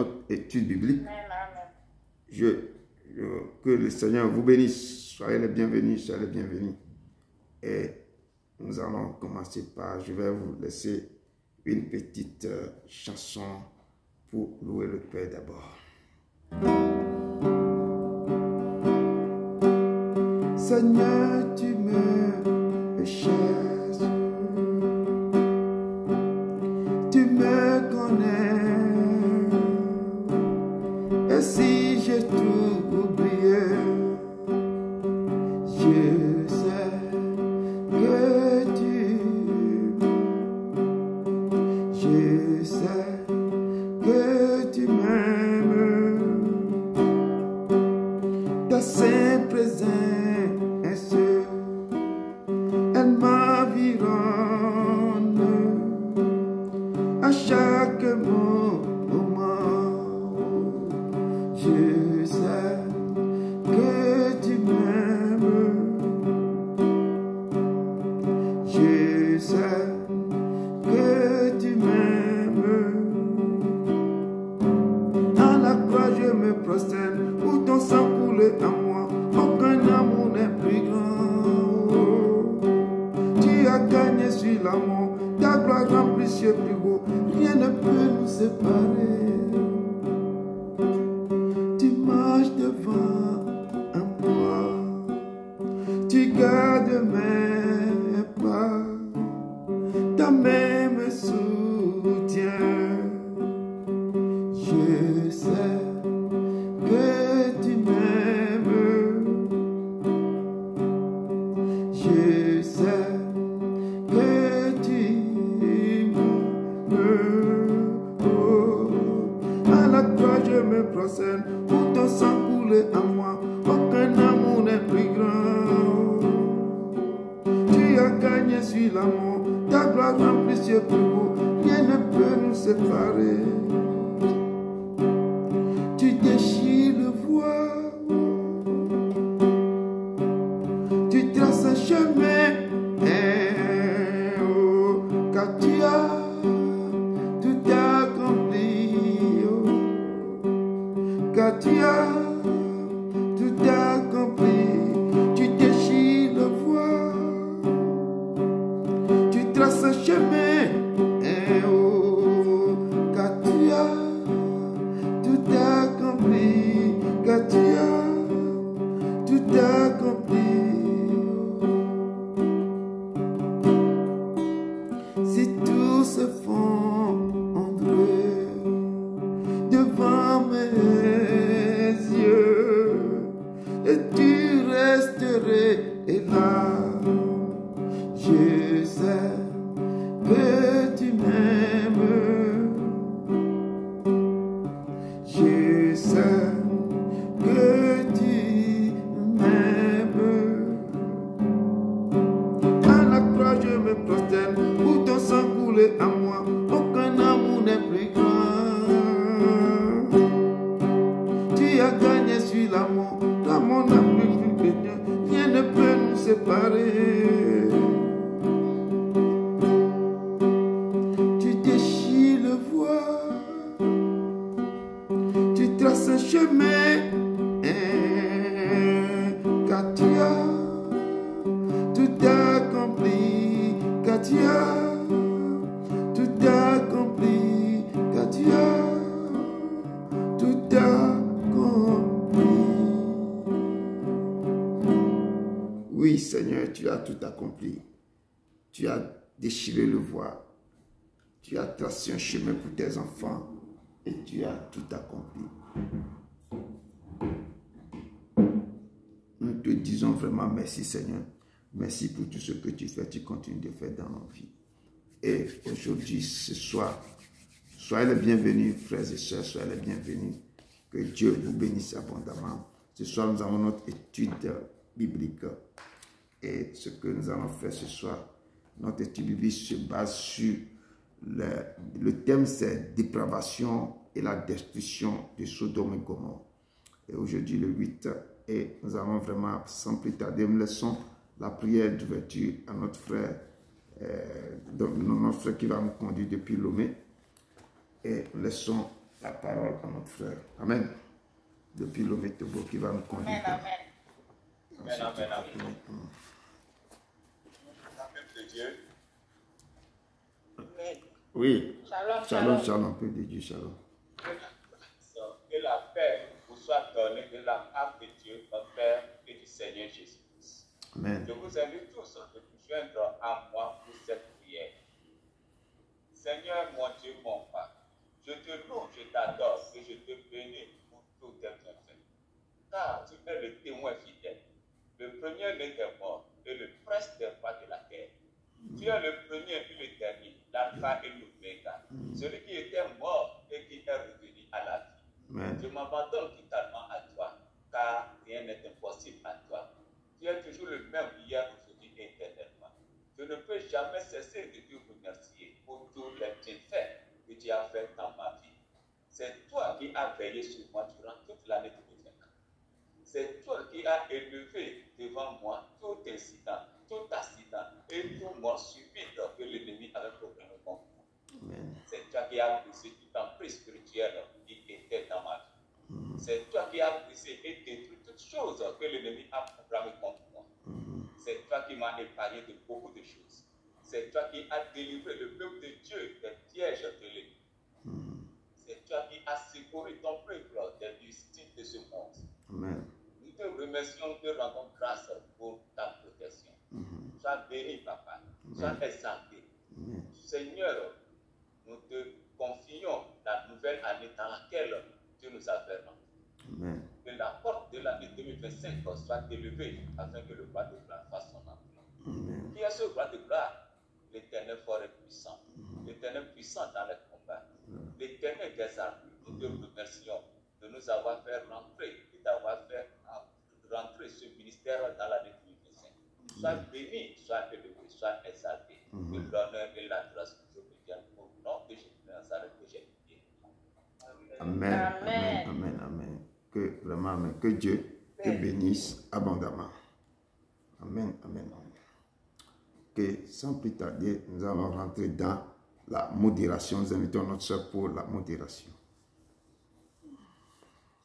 notre étude biblique. Que le Seigneur vous bénisse. Soyez les bienvenus, soyez les bienvenus. Et nous allons commencer par, je vais vous laisser une petite chanson pour louer le Père d'abord. Seigneur, tu me cherches, tu me connais, et si j'ai tout oublié, je sais que tu m'aimes, je sais que tu m'aimes, ta sainte présence. Elle m'environne à chaque moment. Je sais que tu m'aimes. Je sais que tu m'aimes. À la croix je me prosterne où ton sang coule en moi. Aucun amour n'est plus grand. Tu as gagné sur l'amour, ta gloire remplit cieux plus beau. Rien ne peut nous séparer. Tu marches devant moi, tu gardes mes pas, ta main me soutient. Je sais que tu m'aimes. Je sais que tu m'aimes. Oh. À la croix je me prosterne où ton sang coule en moi. Aucun amour n'est plus grand. Tu as gagné sur l'amour, ta gloire remplit cieux plus beau. Rien ne peut nous séparer. Tu déchires le voile, tu traces un chemin, oh, car tu as tout accompli, oh, car tu as tout accompli. Tu déchires le voile, tu traces un chemin, oh, car tu as tout accompli, car tu as tout accompli. Si tout se fondre devant mes yeux, et tu resterais là, je sais que tu m'aimes. Je sais que tu m'aimes. À la croix je me prosterne où ton sang coule en moi. Aucun amour n'est plus grand. Tu as gagné sur l'amour, l'amour n'a plus de Dieu. Rien ne peut nous séparer. Tu déchires le voile, tu traces un chemin, car tu as tout accompli, car tu as tout accompli, car tu as tout accompli. Oui, Seigneur, tu as tout accompli. Tu as déchiré le voile, tu as tracé un chemin pour tes enfants et tu as tout accompli. Nous te disons vraiment merci, Seigneur. Merci pour tout ce que tu fais, tu continues de faire dans nos vies. Et aujourd'hui, ce soir, soyez les bienvenus, frères et sœurs, soyez les bienvenus. Que Dieu vous bénisse abondamment. Ce soir, nous avons notre étude biblique. Et ce que nous allons faire ce soir, notre étude biblique se base sur le thème, c'est dépravation et la destruction de Sodome et Gomorrhe. Et aujourd'hui, le 8, et nous allons vraiment, sans plus tarder, nous laissons la prière d'ouverture à notre frère, notre frère qui va nous conduire depuis Lomé. Et nous laissons la parole à notre frère. Amen. Depuis le Vétobo qui va nous conduire. Amen, amen. Amen, amen, amen. De Dieu. Oui. Shalom, Shalom, shalom, peu de Dieu, shalom. Que la paix vous soit donnée de la part de Dieu, notre Père et du Seigneur Jésus-Christ. Amen. Je vous invite tous de vous joindre à moi pour cette prière. Seigneur, mon Dieu, mon Père, je te loue, je t'adore et je te bénis pour tout tes bienfaits. Car tu es le témoin fidèle, le premier né des morts et le prince des rois de la terre. Tu es le premier et le dernier, l'alpha et l'oméga, celui qui était mort et qui est revenu à la vie. Amen. Je m'abandonne totalement à toi, car rien n'est impossible à toi. Tu es toujours le même hier, aujourd'hui et éternellement. Je ne peux jamais cesser de te remercier pour tous les bienfaits que tu as fait dans ma vie. C'est toi qui as veillé sur moi durant toute l'année 2024. C'est toi qui as élevé devant moi tout incident, tout accident et tout mort subite que l'ennemi avait programmé contre moi. C'est toi qui as brisé tout emprise spirituel qui était dans ma vie. C'est toi qui as brisé et détruit toutes choses que l'ennemi a programmé contre moi. C'est toi qui m'as épargné de beaucoup de choses. C'est toi qui as délivré le peuple de Dieu des pièges de l'ennemi. C'est toi qui as secouru ton peuple des victimes de ce monde. Amen. Nous te remercions, te rendons grâce pour ta protection. Sois béni, Papa. Sois exalté. Seigneur, nous te confions la nouvelle année dans laquelle tu nous as fait rentrer. Amen. Que la porte de l'année 2025 soit élevée afin que le roi de gloire fasse son entrée. Amen. Qui est ce roi de gloire? L'éternel fort et puissant. L'éternel puissant dans les combats. L'éternel des armées. Nous te remercions de nous avoir fait rentrer et d'avoir fait rentrer ce ministère dans l'année 2025. Sois béni, sois élevé, sois exalté. Que l'honneur et la grâce nous obéissent au nom de Jésus de Nazareth que j'ai prié. Amen. Amen. Amen. Amen. Que vraiment, amen. Que Dieu te bénisse abondamment. Amen. Amen. Amen. Que sans plus tarder, nous allons rentrer dans la modération. Nous invitons notre soeur pour la modération.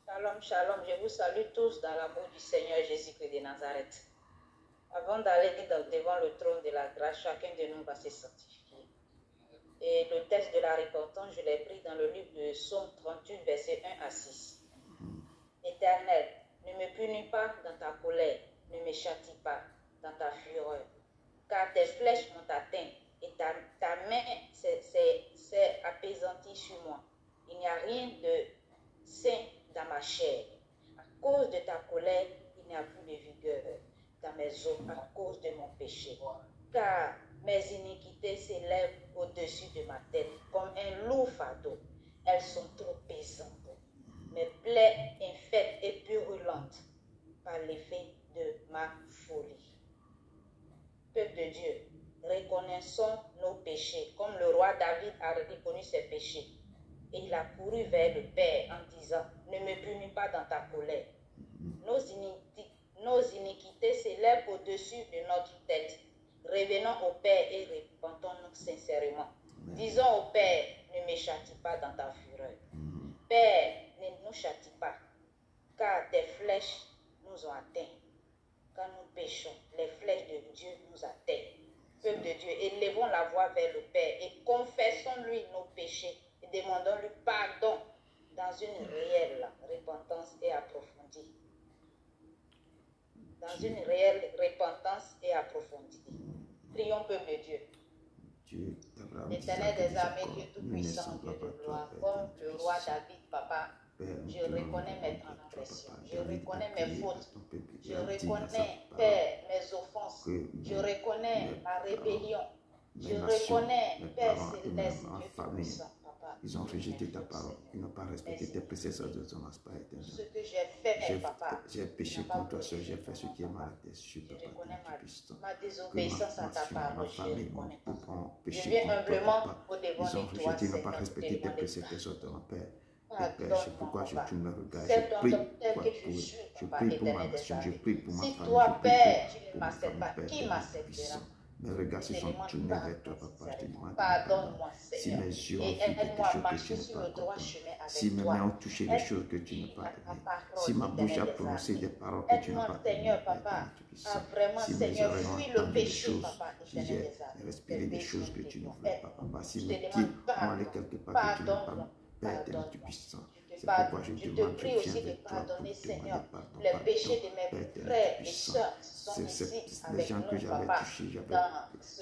Shalom, shalom. Je vous salue tous dans l'amour du Seigneur Jésus-Christ de Nazareth. Avant d'aller devant le trône de la grâce, chacun de nous va se sanctifier. Et le texte de la repentance, je l'ai pris dans le livre de Psaume 38, versets 1 à 6. Éternel, ne me punis pas dans ta colère, ne me châtie pas dans ta fureur, car tes flèches m'ont atteint et ta main s'est apaisantie sur moi. Il n'y a rien de sain dans ma chair. À cause de ta colère, il n'y a plus de vigueur dans mes os à cause de mon péché. Car mes iniquités s'élèvent au-dessus de ma tête comme un lourd fardeau. Elles sont trop pesantes. Mes plaies infectes et purulentes par l'effet de ma folie. Peuple de Dieu, reconnaissons nos péchés comme le roi David a reconnu ses péchés. Et il a couru vers le Père en disant, ne me punis pas dans ta colère. Nos iniquités s'élèvent au-dessus de notre tête. Revenons au Père et repentons-nous sincèrement. Disons au Père, ne me châtie pas dans ta fureur. Père, ne nous châtie pas, car tes flèches nous ont atteints. Quand nous péchons, les flèches de Dieu nous atteignent. Peuple de Dieu, élevons la voix vers le Père et confessons-lui nos péchés et demandons-lui pardon dans une réelle repentance et approfondie. Dans une réelle repentance et approfondie. Prions, peuple de Dieu. L'éternel des armées, Dieu tout-puissant, Dieu de gloire, comme le roi David, Papa, je reconnais mes transgressions, je reconnais mes fautes, je reconnais, Père, mes offenses, je reconnais ma rébellion, je reconnais, Père céleste, Dieu tout-puissant. Ils ont rejeté ta parole. Ils n'ont pas respecté tes préceptes de ton aspect éternel. Ce que j'ai fait, Papa. J'ai péché contre toi, Seigneur. J'ai fait ce qui est mal à tes yeux, Je Papa. reconnais ma désobéissance à ta parole. Ma famille, mon époux, péché je viens contre toi, humblement Papa. au devant Ils ont de toi, rejeté, ils n'ont pas Seigneur, respecté tes préceptes sur ton Père. Père, c'est pourquoi je tourne le regard. Je prie pour ma nation, je prie pour ma famille. Si toi, Père, tu ne m'acceptes pas, qui m'acceptera? Mes regards se sont tournés vers toi, papa. Je te demande Pardonne-moi, si Seigneur. mes yeux ont Et vu quelque aide-moi à chose que marcher tu sur n'as le pas droit compris. chemin Si avec mes toi. mains ont touché des choses que tu n'as pas Ta aimées. parole, Si ma bouche a éternel des prononcé armées. des paroles que tu n'as Aide-moi, pas Seigneur, aimées, Père papa, éternel, à Tout-Puissant. vraiment, Si mes Seigneur, oreilles ont fuir le entendu des péché, choses, papa, si éternel j'ai des armées. respiré des choses que tu ne voulais pas, papa. Si Je mes te pieds demande ont allé pardon. quelque part que tu n'as pas Pardonne-moi. mis, Père éternel, Pardonne-moi. Tout-Puissant. Je te C'est pourquoi pardonne. je Je demande, te prie je aussi viens de vers toi pour pardonner, te Seigneur, demander pardon. les Pardon, péchés de Père mes éternel, frères et Tout-Puissant. sœurs qui sont ici Les avec gens que nous, j'avais papa, touchés, dans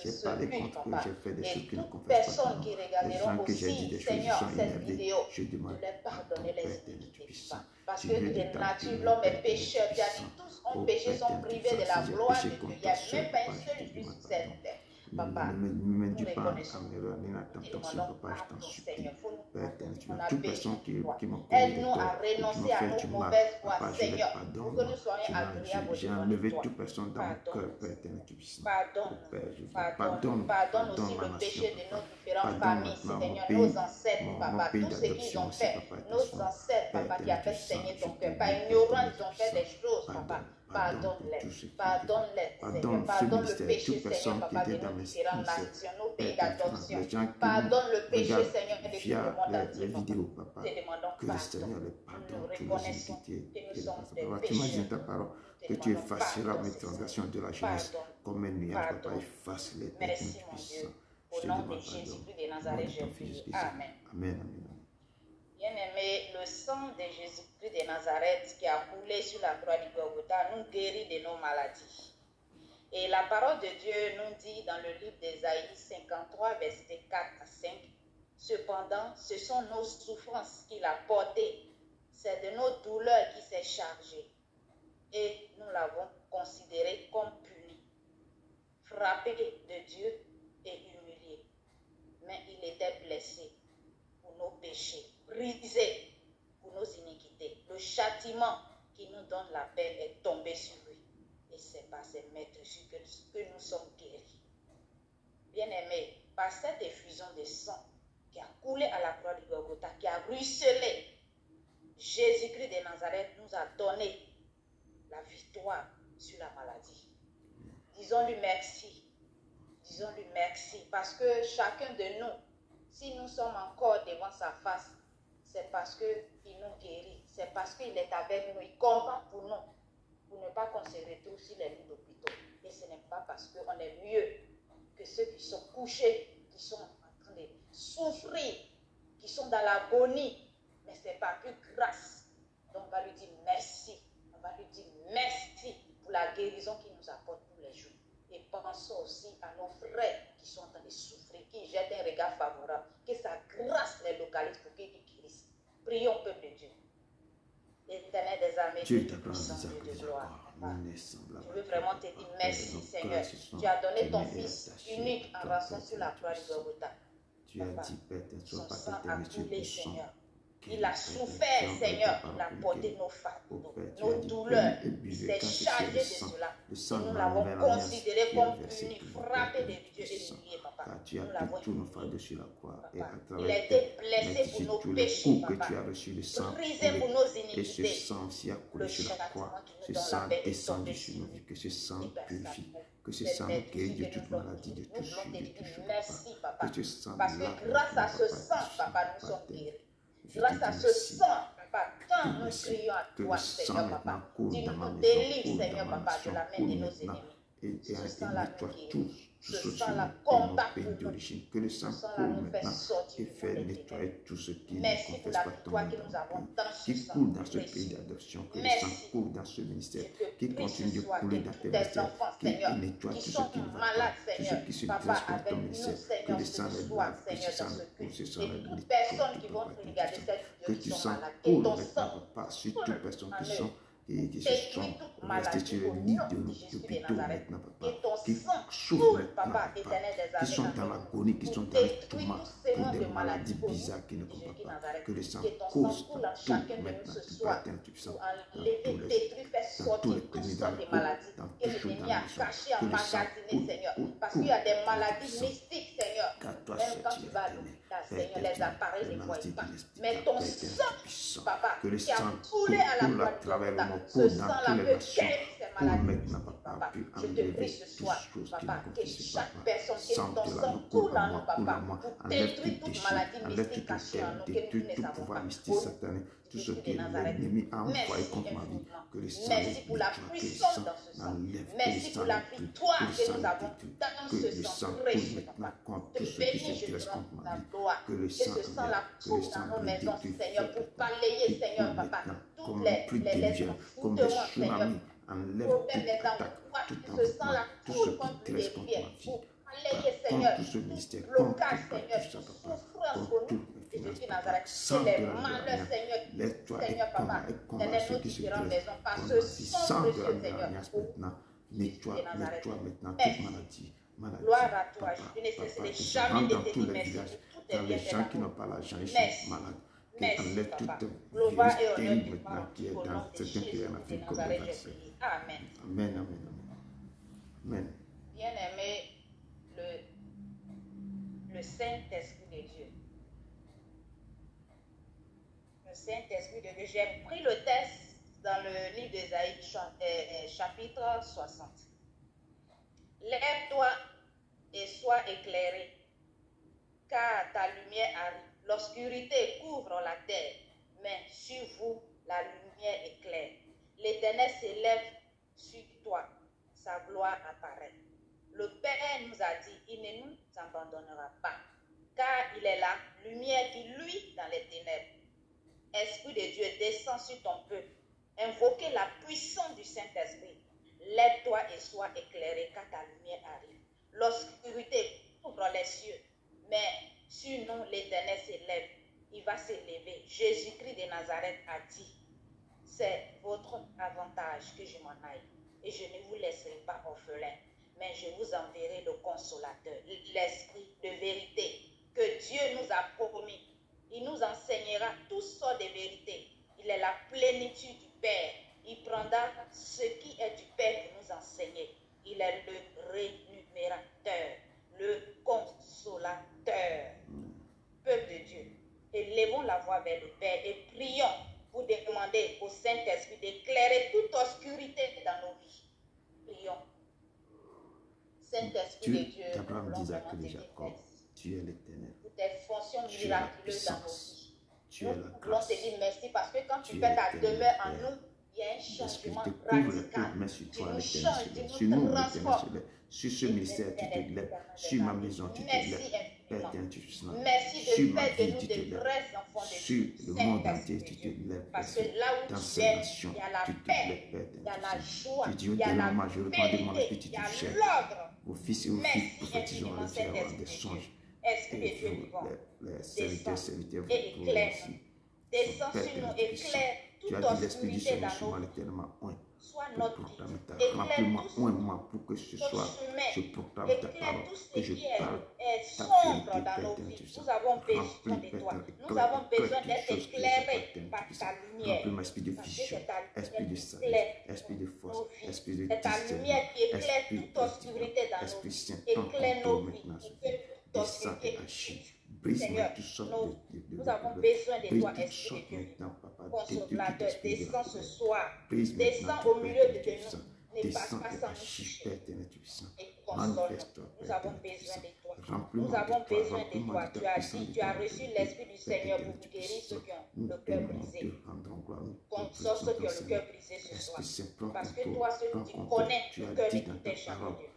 j'ai ce parlé but, contre eux, papa. j'ai fait des choses Et qui ne toute confessent pas ton personne nom. qui Les regarderont gens que j'ai dit aussi, des choses, ils Seigneur, sont cette énervés. vidéo, Je demande de leur pardon, pardonner Père les éternel, iniquités, Tout-Puissant. papa. Parce Tu que veux de de ta nature, demeure, l'homme Père est éternel, pécheur. Tu as dit Tout-Puissant. tous ont Oh, péché, Père sont éternel, privés de Tout-Puissant, la si j'ai gloire péché de Dieu. contre Il n'y a toi seul, même pas papa, une je seule te juste demande sur pardon. cette terre. Ne Papa, m'induis pas reconnaissons. en erreur ni en Nous te tentation, demandons papa, je t'en pardon, supplie. Seigneur. Faut nous Père éternel, pardonner. tu On veux a toute péché personne contre toi. qui m'ont commis des Aide-nous à torts, ou qui renoncer m'ont à fait nos du mal, mauvaises voies, papa, je les Seigneur, pardonne. pour que nous soyons agréables J'ai devant enlevé toi. toute personne dans mon Pardonne. cœur, Père éternel, Tout-Puissant. Pardonne, Oh, Père, je veux pardonne aussi ma le nation, péché de papa. nos différentes Pardonne familles, maintenant Seigneur, mon nos pays, ancêtres, mon papa, pays tout ce qu'ils d'adoption ont aussi, fait, papa, nos ancêtres, Père papa, qui éternel, a fait Tout-Puissant, saigner je ton te cœur. prie, Par Père ignorance, éternel, ils ont fait des Tout-Puissant. choses, papa. Pardonne pour Pardonne-les, tout ce qui pardonne-les, Seigneur. Pardonne ce Pardonne le ministère, péché, toute Seigneur, personne qui papa, de était dans nos mes différentes ministères. nations, nos pays Père éternel, d'adoption. les gens qui Pardonne le péché, regardent Seigneur, de tout via le monde les entier, papa. vidéos, papa, Te demandons que le pardon. Seigneur les Nous pardonne tous les reconnaissons iniquités que nous et les sommes péchés. des Papa, tu m'as dit pécheurs. dans ta parole Te que tu demandons effaceras pardon, mes Seigneur. transgressions de la jeunesse Pardon. comme un nuage, papa, Pardon. efface-les, Père Merci, éternel, mon Tout-Puissant. Dieu. Je Au te nom demande de pardon. Jésus-Christ de Au nom Nazareth, de j'ai ton Fils prié. Jésus. Amen. Amen, amen. Bien-aimé, le sang de Jésus-Christ de Nazareth qui a coulé sur la croix du Golgotha nous guérit de nos maladies. Et la parole de Dieu nous dit dans le livre d'Ésaïe 53, versets 4 à 5, « Cependant, ce sont nos souffrances qu'il a portées, c'est de nos douleurs qu'il s'est chargé, et nous l'avons considéré comme puni, frappé de Dieu et humilié. Mais il était blessé pour nos péchés, brisé pour nos iniquités. Le châtiment qui nous donne la paix est tombé sur lui. Et c'est par ses maîtrises que nous sommes guéris. Bien-aimés, par cette effusion de sang qui a coulé à la croix du Golgotha, qui a ruisselé, Jésus-Christ de Nazareth nous a donné la victoire sur la maladie. Disons-lui merci. Disons-lui merci parce que chacun de nous, si nous sommes encore devant sa face, c'est parce qu'il nous guérit, c'est parce qu'il est avec nous, il combat pour nous, pour ne pas qu'on se retrouve sur les lits d'hôpitaux. Et ce n'est pas parce qu'on est mieux que ceux qui sont couchés, qui sont en train de souffrir, qui sont dans l'agonie, mais c'est par plus grâce. Donc on va lui dire merci, on va lui dire merci pour la guérison qu'il nous apporte tous les jours. Et pensons aussi à nos frères qui sont en train de souffrir, qui jettent un regard favorable, que sa grâce les localise pour qu'ils guérissent. Prions, peuple de Dieu. Éternel des armées, Dieu puissant, Dieu de gloire. Je veux vraiment te dire merci, Seigneur. Tu as donné ton Fils unique en rançon sur la croix du Golgotha. Tu as dit, Père, son sang a coulé, Seigneur. Il a souffert, Seigneur. Il a porté nos fardeaux, nos douleurs. Il s'est chargé de cela. Et nous l'avons considéré comme puni, frappé de Dieu et humilié, papa. Nous l'avons humilié. Il a été blessé pour nos péchés, papa. Brisé pour nos iniquités. Et ce sang qui a coulé sur la croix, ce sang descendu sur nos vies, que ce sang nous purifie, que ce sang nous guérit de toute maladie, de tout souffle. Merci, papa. Parce que grâce à ce sang, papa, nous sommes guéris. Grâce à ce sang, papa, quand nous crions à toi, Seigneur, papa, tu nous délivres, Seigneur, papa, de la main de nos ennemis. Et Ce sang-là nous guérit. ce sang-là combat pays pour nous. d'origine, que le sang Ce sang-là coule nous fait maintenant sortir et du fait monde nettoyer éternel. tout ce qui ne Merci pour confesse la pas ton victoire nom que dans nous le avons pays, dans ce qui sang. coule dans ce Merci. pays d'adoption, que le Merci. sang coule dans ce ministère, Je te qui prie continue ce de soir couler que dans tous tes tes ministères, enfants, qui Seigneur, nettoie qui tout ce sont qui ne va malades, pas, tout ce Seigneur, qui se papa, dresse contre avec ton nous, ministère, que Seigneur, le ce sang les soir, lave, que Seigneur, ce sang dans ce les culte. pousse, ce sang Et les toutes nettoie, personnes qui vont papa, regarder tout ça. cette Que vidéo tu qui sont sens malades, coule que ton maintenant, sang papa, sur toutes personnes qui en sont eux qui se détruit sont toute restées maladie sur le au lit nom de de Jésus de l'hôpital Nazareth. maintenant, papa, Que ton qui sang souffrent coule, maintenant, papa, papa, éternel des qui armées, sont dans l'agonie, qui sont dans le tourment, pour des maladies bizarres qui ne comprennent pas, que le sang coule dans tout maintenant, tu vas être puissant dans tous les pays, dans le dans que tout l'ennemi a dans caché, que le sang emmagasiné, coule, Seigneur. coule, Parce coule, qu'il y a des coule, maladies puissant. mystiques, Seigneur. Car toi Même seul quand tu tu es vas à éternel. l'hôpital, Père Seigneur, éternel, les appareils les ne voient maladies pas. de l'esprit, Mais ton Père éternel, sang, puissant, papa, que le qui a sang coulé à la coule croix à du travers le Golgotha, monde, ce coule dans sang-là toutes les peut nations. guérir ces maladie maintenant, mystique, papa, papa. puis Je te enlever prie ce toutes soir, choses qui papa, nous que confient, chaque papa. personne qui est Sang dans de son l'anneau, tout coule en à nous, moi, papa, pour enlève tout détruire toute déchet, maladie enlève mystique tout cachée en nous, que détruit nous ne tout savons pouvoir pas. mystique Au satanique, tout ce Jésus qui de Nazareth. l'ennemi a envoyé Merci contre ma vie, infiniment. que le sang Merci pour la nettoie, que le puissance sang dans ce sang. enlève, que le Merci sang pour la détruit, victoire que le que sang nous avons détruit, dans que ce le sang sang coule précieux, maintenant papa. contre Te tout ce qui bénis, se je dresse te contre rends ma la vie, gloire. que le Que sang ce sang enlève, la que le coule sang dans nos brille, maisons, détruit, Seigneur, fait pour balayer, Seigneur, coule papa, maintenant, toutes comme les plus lettres déviant, comme des foudroies, Seigneur. tsunamis, enlève Problème toute des attaque, tout endroits, ce sang envoûtement, la tout ce coule comme qui plus dresse des contre rivières ma vie, pour balayer, contre Seigneur, tout ce tout mystère, blocage, contre Seigneur, tout ça, toute papa, souffrance contre au nom toutes mes de finances, Jésus papa, Nazareth. sans Que de les la malheurs, Seigneur, lève-toi et Seigneur, papa, combat dans ceux nos qui se différentes dressent maisons, par contre ce ma vie, sang sans de précieux, la Seigneur, alliance au maintenant, Jésus de Nazareth. nettoie maintenant toute Merci. maladie, Gloire à toi. papa, Je ne cesserai papa, jamais rentre de dans te tous dire les merci villages, pour tous tes dans les bienfaits gens qui d'amour. n'ont pas l'argent, ils Merci. sont malades. Merci, Enlève papa. toute Gloire et virus honneur terrible te maintenant rend qui est au nom dans de certains pays Jésus en de Afrique comme le Nazareth, j'ai vaccin. prié. Amen. Amen, amen, amen. Amen. Bien-aimé, le Saint-Esprit de Dieu. Le Saint-Esprit de Dieu. J'ai pris le texte dans le livre d'Ésaïe, chapitre 60. Lève-toi et sois éclairé, car ta lumière arrive. L'obscurité couvre la terre, mais sur vous, la lumière éclaire. L'Éternel s'élève sur toi, sa gloire apparaît. Le Père nous a dit, il ne nous abandonnera pas, car il est la lumière qui luit dans les ténèbres. Esprit de Dieu, descends sur ton peuple. Invoquez la puissance du Saint-Esprit. Lève-toi et sois éclairé, car ta lumière arrive. L'obscurité couvre les cieux, mais sur nous, l'Éternel s'élève. Il va s'élever. Jésus-Christ de Nazareth a dit, c'est votre avantage que je m'en aille. Et je ne vous laisserai pas orphelin, mais je vous enverrai le consolateur, l'Esprit de vérité que Dieu nous a promis. Il nous enseignera toutes sortes de vérités. Il est la plénitude du Père. Il prendra ce qui est du Père pour nous enseigner. Il est le rémunérateur, le consolateur. Peuple de Dieu, élevons la voix vers le Père et prions pour demander au Saint-Esprit d'éclairer toute obscurité dans nos vies. Prions. Saint-Esprit de Dieu, Abraham disait que déjà, tu es l'Éternel. Pour tes fonctions miraculeuses dans nos vies. Tu es la Nous voulons te grâce. dire merci parce que quand tu Tu fais es ta l'éternel demeure en Père. nous, il y a un changement L'Esprit te couvre radical. mais sur Tu toi, nous l'Éternel changes, se tu lève. nous Sur nous, l'Éternel transformes. se lève. Sur ce ministère, tu te lèves. Sur ma maison, tu te Merci lèves. Père infiniment. éternel, tu te lèves. Merci Sur de ma faire de vie, nous tu te des lèves. vrais enfants de Sur Dieu. le monde Saint-Esprit entier, de tu te Dieu. lèves. Parce que là où Dans tu ces es, nations, il y a la tu te paix, lèves, Père il y a la éternel. joie, Tu dis il au y a la dernier je répands de mon esprit, vérité, tu il y a te chèques. l'ordre. Vos fils et vos filles Merci prophétiseront infiniment, avec avoir Saint-Esprit des de Dieu. songes. Esprit de Et Dieu vous, vivant, les serviteurs, descends serviteurs, vous et pourrez éclaire. aussi. Descends Père sur nous, éternel, éclaire tu toute as dit l'Esprit du obscurité Seigneur dans sur moi, nos vies. l'éternellement, Sois je notre proclame guide. ta Éclaire remplis-moi, tout oins-moi pour que ce notre soit, chemin. je proclame ta Éclaire parole, tout ce que je qui est parle ta sombre vérité, dans Père nos éternel, vies. tu sais. Nous avons besoin Remplis, de toi. Père éternel, Nous avons éclaire besoin toutes d'être choses qui éclairés appartiennent, par tu sais. ta lumière. Remplis-moi, esprit de Parce que vision, c'est ta esprit de lumière qui sagesse, éclaire esprit de force, nos vies. esprit de C'est ta discernement, lumière qui éclaire esprit toute obscurité dans nos Esprit vies. Saint, prends Éclaire nos contrôle vies. maintenant, Seigneur. Éclaire toute Descends obscurité. et agis. Brise-moi Seigneur, toutes sortes nous avons de besoin de brise toi, toutes Esprit sortes de Dieu. maintenant, papa. Consolateur, descends ce soir. Brise Descends maintenant au tout, milieu Père de éternel, nous. Ne passe descends pas et sans nous agis, toucher. Père éternel, tu puissant. Et console-nous. Manifeste-toi, Nous Père avons éternel, besoin de toi. Remplis-moi Nous avons de toi, besoin de remplis-moi toi. de ta Tu as puissance, dit, de tu ta as reçu autorité. l'Esprit du Père Seigneur éternel, pour tu guérir puissant. ceux qui ont Nous le cœur t'aimons, brisé. te rendons gloire, nous te Console ceux qui ont le présentons, cœur Seigneur. brisé ce soir. Esprit Saint, prends Parce que contrôle, toi, prends tu contrôle. connais Tu le as cœur dit de dans tous ta tes chants, parole Dieu.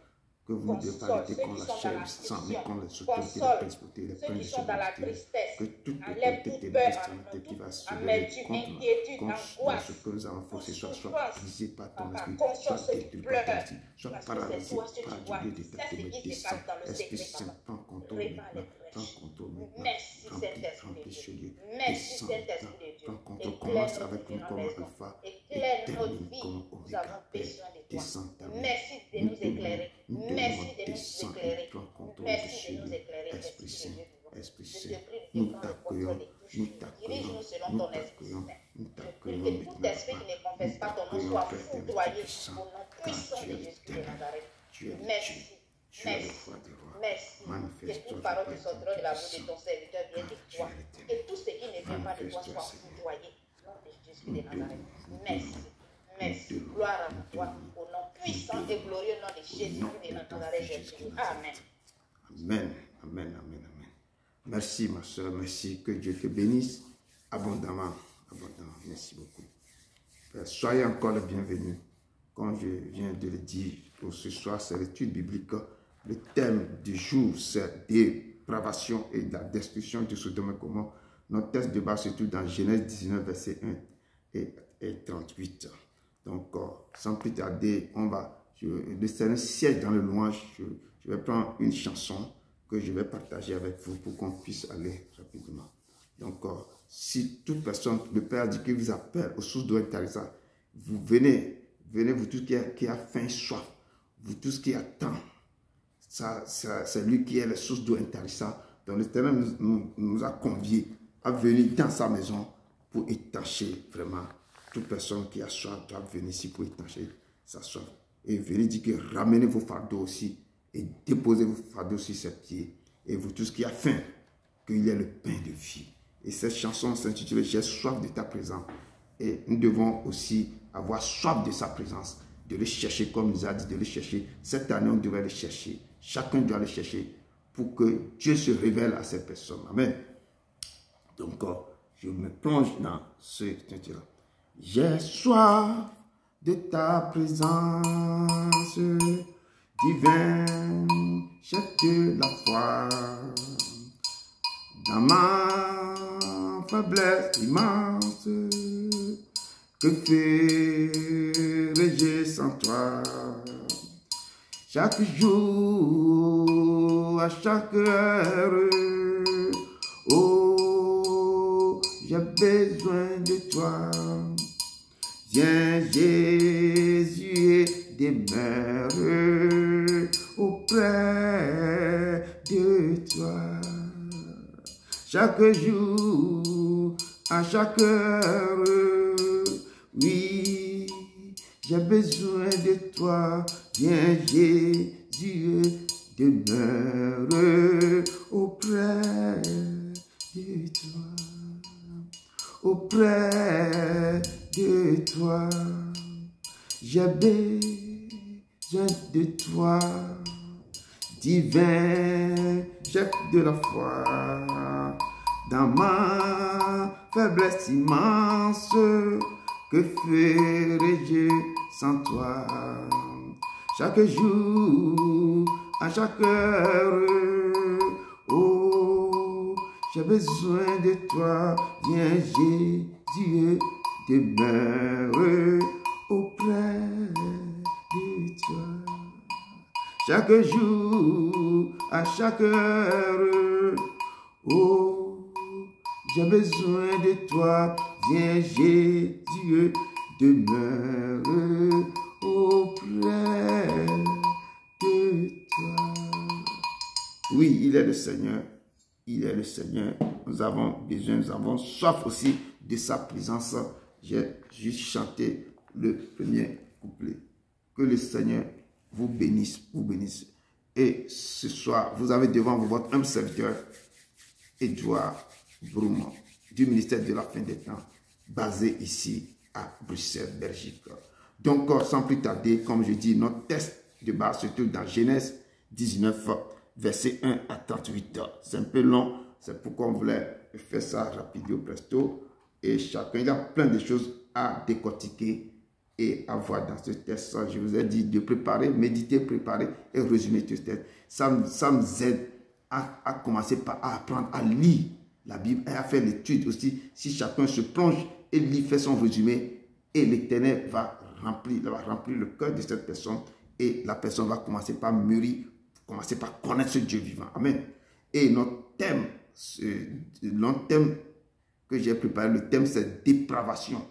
que vous ne devez pas Console lutter ceux contre qui la sont dans chair et la le sang, mais affliction. contre les autorités, les Console principautés, les ceux qui principautés sont dans la mystérieuses. tristesse. Que toute Enlève autorité toute de peur en bestialité nous, qui va toute se lever amertume, contre nous, inquiétude, contre angoisse, ce que nous avons fait ce soir, soit souffrance. brisé par ton Papa, esprit, console soit ceux qui détruit pleurent. par ton esprit, soit Parce que c'est paralysé toi ce que par tu du vois. lieu de C'est ta ce qui se descend. passe dans le Esprit secret, Saint, papa. prends contrôle Répare maintenant, les prends brèches. contrôle maintenant. Merci Saint-Esprit de Remplis ce Dieu. lieu. Merci Descends Saint-Esprit maintenant, de Dieu. prends contrôle. Éclaire Commence nos avec nous différentes comme maisons. alpha et Éclaire notre termine vie. comme Nous oméga. avons Père, besoin de toi. descends ta main. Merci de Nous nous te éclairer. demandons, nous Merci te de nous descends et éclairer. prends contrôle de Merci ce de nous lieu. éclairer, Esprit Esprit de Saint, Dieu vivant. Esprit Je Saint, te prie de nous prendre le t'accueillons, contrôle et nous touche. t'accueillons, Dirige-nous selon nous ton Esprit t'accueillons, Saint. nous Je prie t'accueillons que tout maintenant, esprit qui Papa. ne confesse pas ton nom Nous soit t'accueillons, Père foudroyé puissant, au nom car puissant tu de es Jésus de l'éternel, Nazareth. tu es le Dieu, Merci. tu es le Merci. roi des rois. Merci. Que Manifeste-toi, toute parole qui Père sortira de la bouche de puissant, ton serviteur vienne de car tu toi. es l'éternel. Que tout ce qui ne vient pas de toi Manifeste-toi, soit Seigneur. foudroyé. Au nom de Jésus Nous de te Nazareth. louons, nous te Merci. louons, Merci. nous te Gloire à louons, toi nous te au nom puissant et glorieux nom de Jésus de Nazareth, j'ai prié. Amen. Amen, amen, amen, amen. Merci ma soeur, merci, que Dieu te bénisse abondamment, abondamment. Merci beaucoup. Soyez encore les bienvenus. Comme je viens de le dire, pour ce soir, c'est l'étude biblique. Le thème du jour, c'est dépravation et la destruction de Sodome et Gomorrhe. Notre texte de base se trouve dans Genèse 19, verset 1 et 38. Donc, sans plus tarder, le Seigneur siège dans le louange. Je vais prendre une chanson que je vais partager avec vous pour qu'on puisse aller rapidement. Donc, si toute personne, le Père dit qu'il vous appelle aux sources d'eau intéressante, vous venez, vous tous qui a faim, soif, vous tous qui attend, c'est lui qui est la source d'eau intéressante. Donc, le Seigneur nous a conviés à venir dans sa maison pour étancher vraiment. Toute personne qui a soif doit venir ici pour étancher sa soif. Et venez dire que ramenez vos fardeaux aussi et déposez vos fardeaux sur ses pieds. Et vous tous qui avez faim, qu'il y ait le pain de vie. Et cette chanson s'intitule « J'ai soif de ta présence ». Et nous devons aussi avoir soif de sa présence, de le chercher comme il nous a dit, de le chercher. Cette année, on devrait le chercher. Chacun doit le chercher pour que Dieu se révèle à cette personne. Amen. Donc, je me plonge dans ce titre-là. J'ai soif de ta présence divine, chef de la foi. Dans ma faiblesse immense, que ferais-je sans toi? Chaque jour, à chaque heure, oh, j'ai besoin de toi. Viens Jésus et demeure auprès de toi. Chaque jour, à chaque heure, oui, j'ai besoin de toi. Viens Jésus et demeure auprès de toi. Auprès de toi, j'ai besoin de toi, divin chef de la foi. Dans ma faiblesse immense, que ferais-je sans toi? Chaque jour, à chaque heure, oh, j'ai besoin de toi. Viens Jésus, demeure auprès de toi. Chaque jour, à chaque heure, oh, j'ai besoin de toi. Viens Jésus, demeure auprès de toi. Oui, il est le Seigneur. Il est le Seigneur. Nous avons besoin, nous avons soif aussi de sa présence. J'ai juste chanté le premier couplet. Que le Seigneur vous bénisse, vous bénisse. Et ce soir, vous avez devant vous votre humble serviteur, Edouard Broum, du ministère de la fin des temps, basé ici à Bruxelles, Belgique. Donc, sans plus tarder, comme je dis, notre texte de base se trouve dans Genèse 19, verset 1 à 38. C'est un peu long, c'est pourquoi on voulait faire ça rapido presto. Et chacun, il y a plein de choses à décortiquer et à voir dans ce texte. Je vous ai dit de préparer, méditer, préparer et résumer ce texte. Ça nous aide à commencer par apprendre à lire la Bible et à faire l'étude aussi. Si chacun se plonge et lit, fait son résumé, et l'Éternel va remplir le cœur de cette personne et la personne va commencer par mûrir, commencer par connaître ce Dieu vivant. Amen. Et notre thème que j'ai préparé, le thème c'est dépravation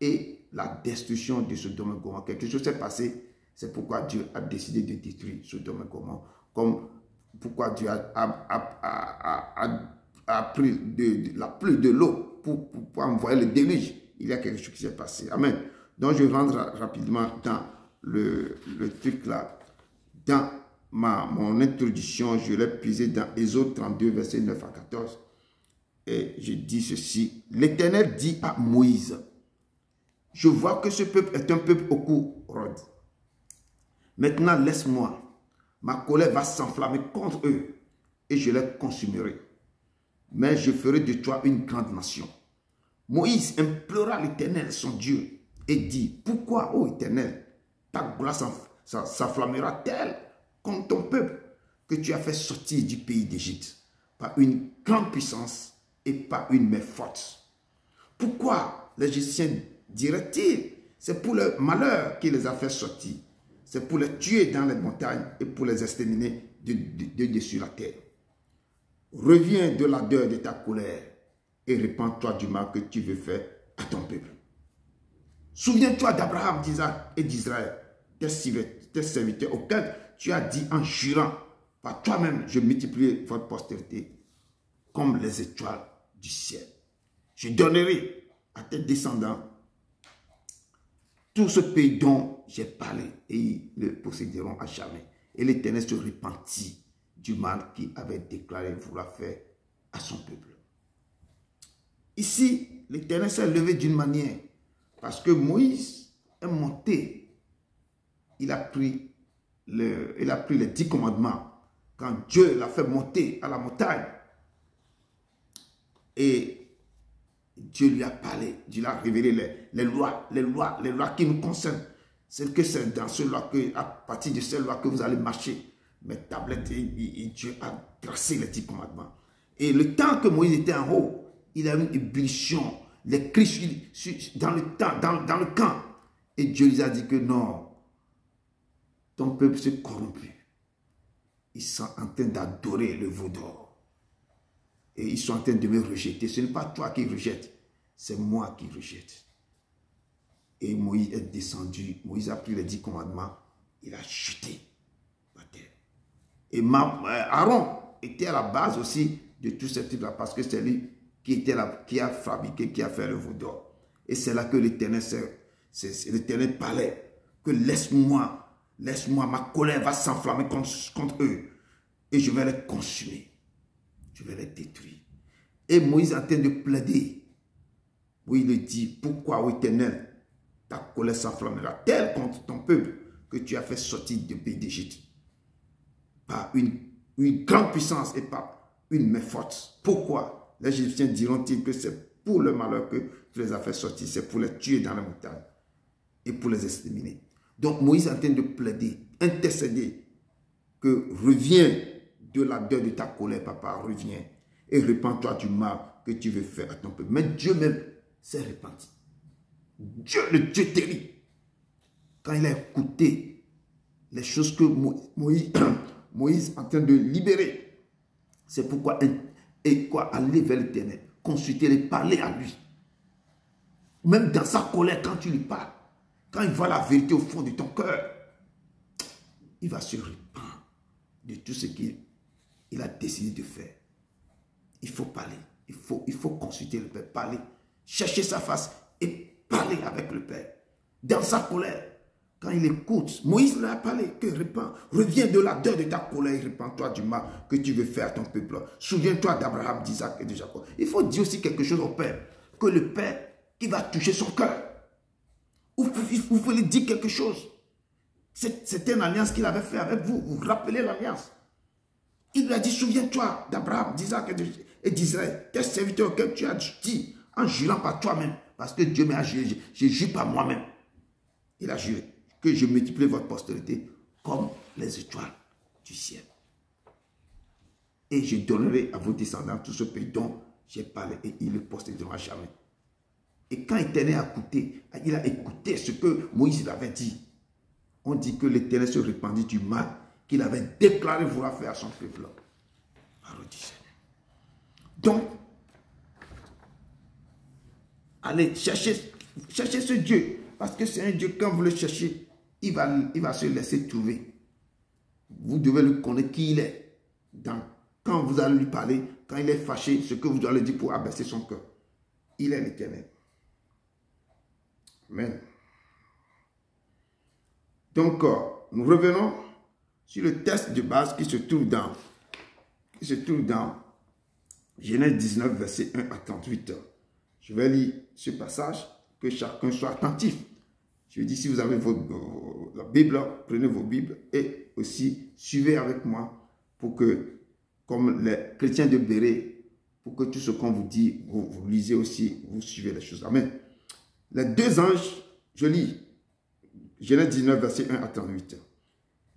et la destruction de Sodome et Gomorrhe. Quelque chose s'est passé, c'est pourquoi Dieu a décidé de détruire Sodome et Gomorrhe. Comme pourquoi Dieu a pris la pluie de l'eau pour envoyer le déluge. Il y a quelque chose qui s'est passé. Amen. Donc je rentre rapidement dans le truc là. Dans mon introduction, je l'ai puisé dans Exode 32, verset 9 à 14. Et je dis ceci. L'Éternel dit à Moïse, je vois que ce peuple est un peuple au cou rôde. Maintenant, laisse-moi. Ma colère va s'enflammer contre eux et je les consumerai. Mais je ferai de toi une grande nation. Moïse implora l'Éternel, son Dieu, et dit, pourquoi, ô Éternel, ta gloire s'enflammera-t-elle contre ton peuple que tu as fait sortir du pays d'Égypte par une grande puissance et par une main forte? Pourquoi l'Égyptien dirait-il, c'est pour le malheur qu'il les a fait sortir, c'est pour les tuer dans les montagnes et pour les exterminer de dessus la terre. Reviens de l'ardeur de ta colère et répands-toi du mal que tu veux faire à ton peuple. Souviens-toi d'Abraham, d'Isaac et d'Israël, tes serviteurs auxquels tu as dit en jurant, par toi-même, je multiplierai votre postérité comme les étoiles du ciel. Je donnerai à tes descendants tout ce pays dont j'ai parlé et ils le posséderont à jamais. Et l'Éternel se repentit du mal qu'il avait déclaré vouloir faire à son peuple. Ici, l'Éternel s'est levé d'une manière parce que Moïse est monté. Il a pris les 10 commandements quand Dieu l'a fait monter à la montagne. Et Dieu lui a parlé, Dieu lui a révélé les lois qui nous concernent. C'est que c'est dans ce loi que, à partir de ces lois que vous allez marcher. Mes tablettes, et Dieu a tracé les 10 commandements. Et le temps que Moïse était en haut, il a eu une ébullition, les cris dans le camp. Et Dieu lui a dit que non, ton peuple s'est corrompu. Ils sont en train d'adorer le veau d'or. Et ils sont en train de me rejeter. Ce n'est pas toi qui rejettes, c'est moi qui rejette. Et Moïse est descendu. Moïse a pris les 10 commandements. Il a chuté par terre. Et Aaron était à la base aussi de tous ces trucs-là parce que c'est lui qui a fabriqué, qui a fait le veau d'or. Et c'est là que l'Éternel parlait que laisse-moi, ma colère va s'enflammer contre eux et je vais les consumer. Je vais les détruire. Et Moïse est en train de plaider. Oui, il dit, pourquoi, ô Éternel, ta colère s'enflammera-t-elle contre ton peuple que tu as fait sortir du pays d'Égypte par une grande puissance et par une main forte? Pourquoi les Égyptiens diront-ils que c'est pour le malheur que tu les as fait sortir, c'est pour les tuer dans les montagnes et pour les exterminer? Donc Moïse est en train de plaider, intercéder, que reviens de l'ardeur de ta colère, papa, reviens et repens-toi du mal que tu veux faire à ton peuple. Mais Dieu même s'est repenti. Dieu, le Dieu terrible, quand il a écouté les choses que Moïse est en train de libérer, c'est pourquoi aller vers l'Éternel, consulter et parler à lui. Même dans sa colère, quand tu lui parles, quand il voit la vérité au fond de ton cœur, il va se répandre de tout ce qu'il a décidé de faire. Il faut parler, il faut consulter le Père, parler, chercher sa face et parler avec le Père. Dans sa colère, quand il écoute, Moïse lui a parlé, que reviens de l'ardeur de ta colère et repens-toi du mal que tu veux faire à ton peuple. Souviens-toi d'Abraham, d'Isaac et de Jacob. Il faut dire aussi quelque chose au Père, que le Père, il va toucher son cœur. Vous pouvez lui dire quelque chose. C'était une alliance qu'il avait fait avec vous. Vous vous rappelez l'alliance. Il lui a dit, souviens-toi d'Abraham, d'Isaac et d'Israël, tes serviteurs auxquels tu as dit, en jurant par toi-même, parce que Dieu m'a juré, je jure par moi-même. Il a juré que je multiplie votre postérité comme les étoiles du ciel. Et je donnerai à vos descendants tout ce pays dont j'ai parlé et ils le posséderont à jamais. Et quand l'Éternel il a écouté ce que Moïse avait dit. On dit que l'Éternel se répandit du mal qu'il avait déclaré vouloir faire à son peuple. Parole du Seigneur. Donc, allez, cherchez ce Dieu. Parce que c'est un Dieu, quand vous le cherchez, il va se laisser trouver. Vous devez le connaître qui il est. Quand vous allez lui parler, quand il est fâché, ce que vous allez dire pour abaisser son cœur. Il est l'Éternel. Amen. Donc, nous revenons sur le texte de base qui se trouve dans Genèse 19, verset 1 à 38. Je vais lire ce passage, que chacun soit attentif Je dis, si vous avez la Bible, prenez vos Bibles et aussi suivez avec moi pour que, comme les chrétiens de Béret, pour que tout ce qu'on vous dit, vous lisez aussi, vous suivez les choses. Amen. Les deux anges, je lis, Genèse 19, verset 1 à 38.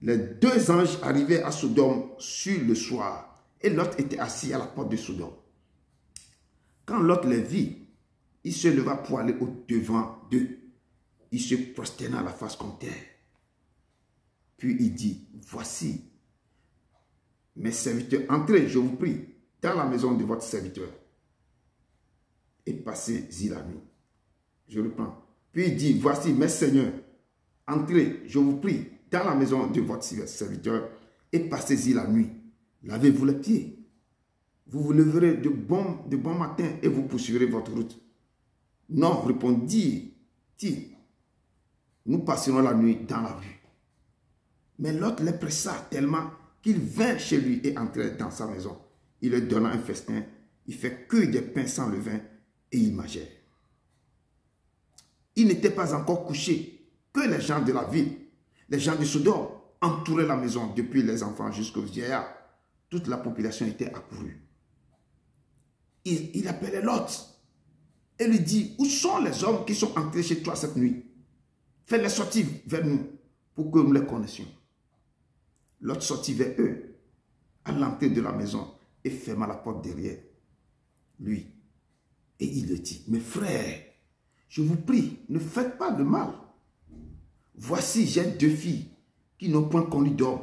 Les deux anges arrivaient à Sodome sur le soir et Lot était assis à la porte de Sodome. Quand Lot les vit, il se leva pour aller au-devant d'eux. Il se prosterna à la face contre terre. Puis il dit, voici, mes serviteurs, entrez, je vous prie, dans la maison de votre serviteur et passez-y la nuit. Je reprends. Puis il dit, voici, mes seigneurs, entrez, je vous prie, dans la maison de votre serviteur et passez-y la nuit. Lavez-vous les pieds. Vous vous leverez de bon matin et vous poursuivrez votre route. Non, répondit-il, nous passerons la nuit dans la rue. Mais l'autre les pressa tellement qu'il vint chez lui et entrait dans sa maison. Il leur donna un festin, il fait cuire des pains sans levain et ils mangèrent. Il n'était pas encore couché que les gens de la ville, les gens de Sodome, entouraient la maison depuis les enfants jusqu'aux vieillards. Toute la population était accourue. Il appelait Lot et lui dit, où sont les hommes qui sont entrés chez toi cette nuit? Fais-les sortir vers nous pour que nous les connaissions. Lot sortit vers eux à l'entrée de la maison et ferma la porte derrière lui. Et il lui dit, mes frères, je vous prie, ne faites pas de mal. Voici, j'ai deux filles qui n'ont point connu d'homme.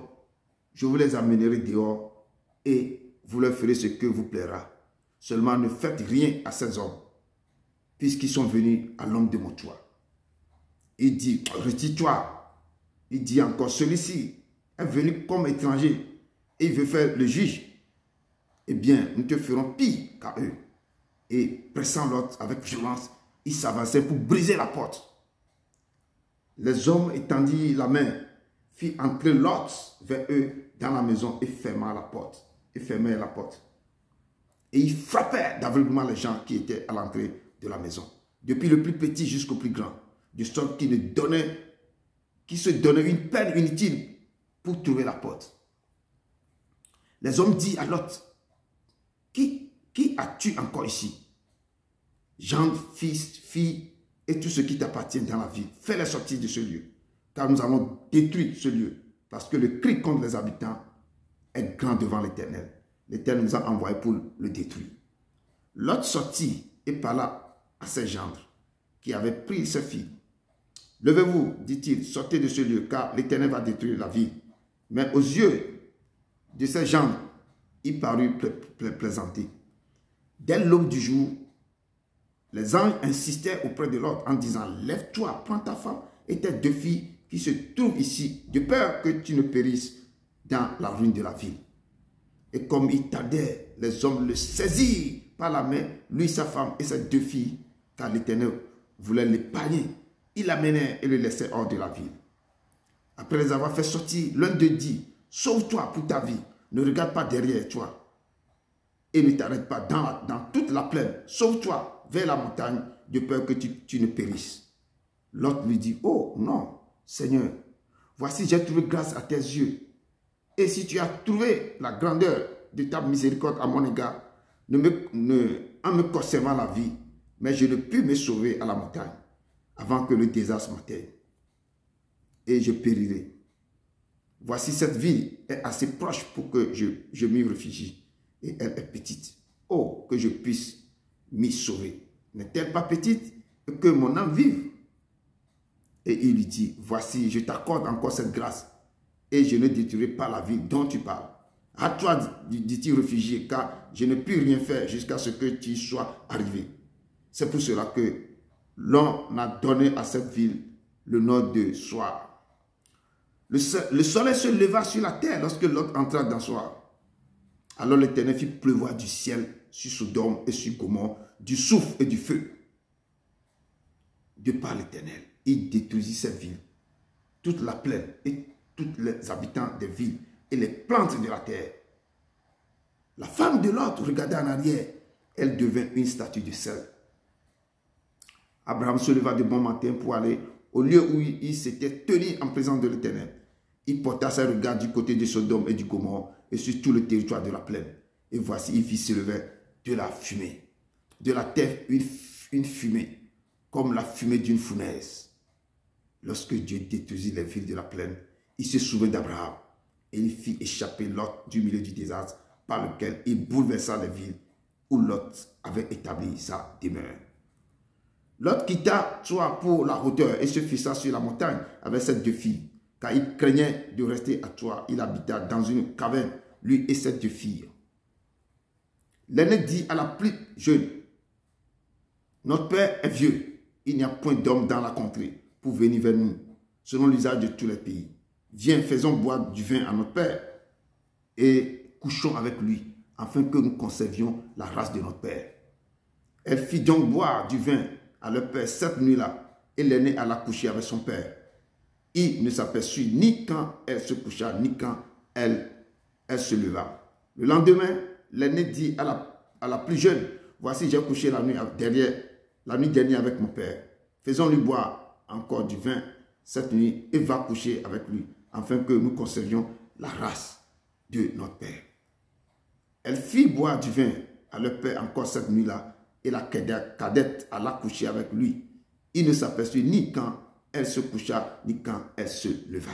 Je vous les amènerai dehors et vous leur ferez ce que vous plaira. Seulement ne faites rien à ces hommes, puisqu'ils sont venus à l'homme de mon toit. Il dit, retire-toi. Il dit encore, celui-ci est venu comme étranger et il veut faire le juge. Eh bien, nous te ferons pire qu'à eux. Et pressant l'autre avec violence, il s'avançait pour briser la porte. Les hommes étendirent la main, fit entrer l'autre vers eux dans la maison et fermèrent la porte. Et ils frappèrent d'aveuglement les gens qui étaient à l'entrée de la maison, depuis le plus petit jusqu'au plus grand, de sorte qu'ils se donnaient une peine inutile pour trouver la porte. Les hommes dirent à Lot, qui as-tu encore ici? Gendre, fils, fille et tout ce qui t'appartient dans la ville. Fais-les sortir de ce lieu, car nous allons détruire ce lieu, parce que le cri contre les habitants est grand devant l'Éternel. L'Éternel nous a envoyés pour le détruire. Lot sortit et parla à ses gendres qui avaient pris ses filles. Levez-vous, dit-il, sortez de ce lieu, car l'Éternel va détruire la ville. Mais aux yeux de ses gendres, il parut plaisanter. Dès l'aube du jour, les anges insistaient auprès de l'autre en disant, lève-toi, prends ta femme et tes deux filles qui se trouvent ici, de peur que tu ne périsses dans la ruine de la ville. Et comme il tardait, les hommes le saisirent par la main, lui, sa femme et ses deux filles, car l'Éternel voulait l'épargner. Ils l'amenèrent et le laissaient hors de la ville. Après les avoir fait sortir, l'un d'eux dit, sauve-toi pour ta vie, ne regarde pas derrière toi et ne t'arrête pas dans toute la plaine. Sauve-toi vers la montagne de peur que tu ne périsses. L'autre lui dit, oh non, Seigneur, voici j'ai trouvé grâce à tes yeux. Et si tu as trouvé la grandeur de ta miséricorde à mon égard, en me conservant la vie, mais je ne puis me sauver à la montagne avant que le désastre m'atteigne. Et je périrai. Voici cette ville est assez proche pour que je m'y réfugie. Et elle est petite. Oh, que je puisse m'y sauver. N'est-elle pas petite et que mon âme vive? Et il lui dit, voici, je t'accorde encore cette grâce et je ne détruirai pas la ville dont tu parles. À toi, dit-il, réfugié, car je ne puis rien faire jusqu'à ce que tu y sois arrivé. C'est pour cela que l'on a donné à cette ville le nom de Soar. Le soleil se leva sur la terre lorsque Lot entra dans Soar. Alors l'Éternel fit pleuvoir du ciel sur Sodome et sur Gomorrhe, du soufre et du feu. De par l'Éternel, il détruisit cette ville, toute la plaine et tous les habitants des villes et les plantes de la terre. La femme de Lot regardait en arrière, elle devint une statue de sel. Abraham se leva de bon matin pour aller au lieu où il s'était tenu en présence de l'Éternel, il porta ses regards du côté de Sodome et du Gomorrhe et sur tout le territoire de la plaine. Et voici, il fit s'élever de la fumée. De la terre, une fumée, comme la fumée d'une fournaise. Lorsque Dieu détruisit les villes de la plaine, il se souvint d'Abraham et il fit échapper Lot du milieu du désastre par lequel il bouleversa les villes où Lot avait établi sa demeure. Lot quitta Troie pour la hauteur et se fixa sur la montagne avec ses 2 filles, car il craignait de rester à Troie. Il habita dans une caverne, lui et ses 2 filles. L'aîné dit à la plus jeune, « Notre père est vieux, il n'y a point d'homme dans la contrée pour venir vers nous, selon l'usage de tous les pays. Viens, faisons boire du vin à notre père et couchons avec lui, afin que nous conservions la race de notre père. » Elle fit donc boire du vin à leur père cette nuit-là, et l'aîné alla coucher avec son père. Il ne s'aperçut ni quand elle se coucha, ni quand elle se leva. Le lendemain, l'aîné dit à la plus jeune, « Voici, j'ai couché la nuit dernière avec mon père. Faisons-lui boire encore du vin cette nuit et va coucher avec lui, afin que nous conservions la race de notre père. » Elle fit boire du vin à leur père encore cette nuit-là, et la cadette alla coucher avec lui. Il ne s'aperçut ni quand elle se coucha, ni quand elle se leva.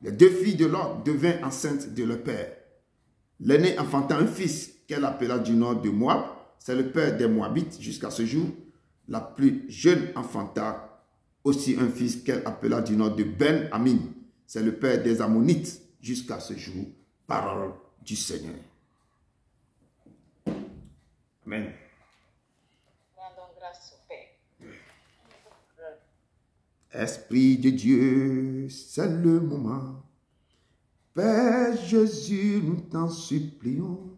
Les 2 filles de Lot devinrent enceintes de leur père. L'aînée enfanta un fils qu'elle appela du nom de Moab. C'est le père des Moabites jusqu'à ce jour. La plus jeune enfanta aussi un fils qu'elle appela du nom de Ben-Amin. C'est le père des Ammonites jusqu'à ce jour. Parole du Seigneur. Amen. Rendons grâce au Père. Esprit de Dieu, c'est le moment. Père Jésus, nous t'en supplions.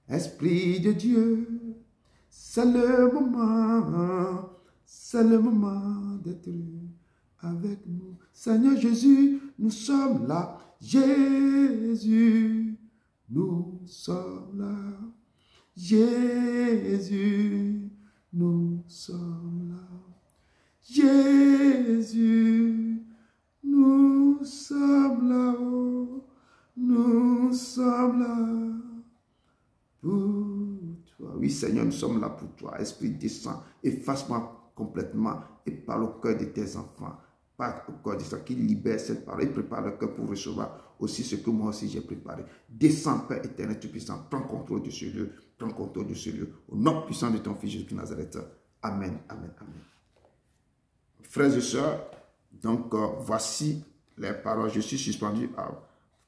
Esprit de Dieu, c'est le moment d'être avec nous. Seigneur Jésus, nous sommes là. Jésus, nous sommes là. Jésus, nous sommes là. Jésus, nous sommes là-haut. Nous sommes là pour toi. Oui, Seigneur, nous sommes là pour toi. Esprit, descend, efface-moi complètement et parle au cœur de tes enfants. Parle au cœur de ceux qui libèrent cette parole et prépare le cœur pour recevoir aussi ce que moi aussi j'ai préparé. Descends, Père éternel, tout puissant. Prends contrôle de ce lieu. Prends contrôle de ce lieu. Au nom puissant de ton Fils Jésus de Nazareth. Amen, amen, amen. Frères et sœurs, donc voici les paroles. Je suis suspendu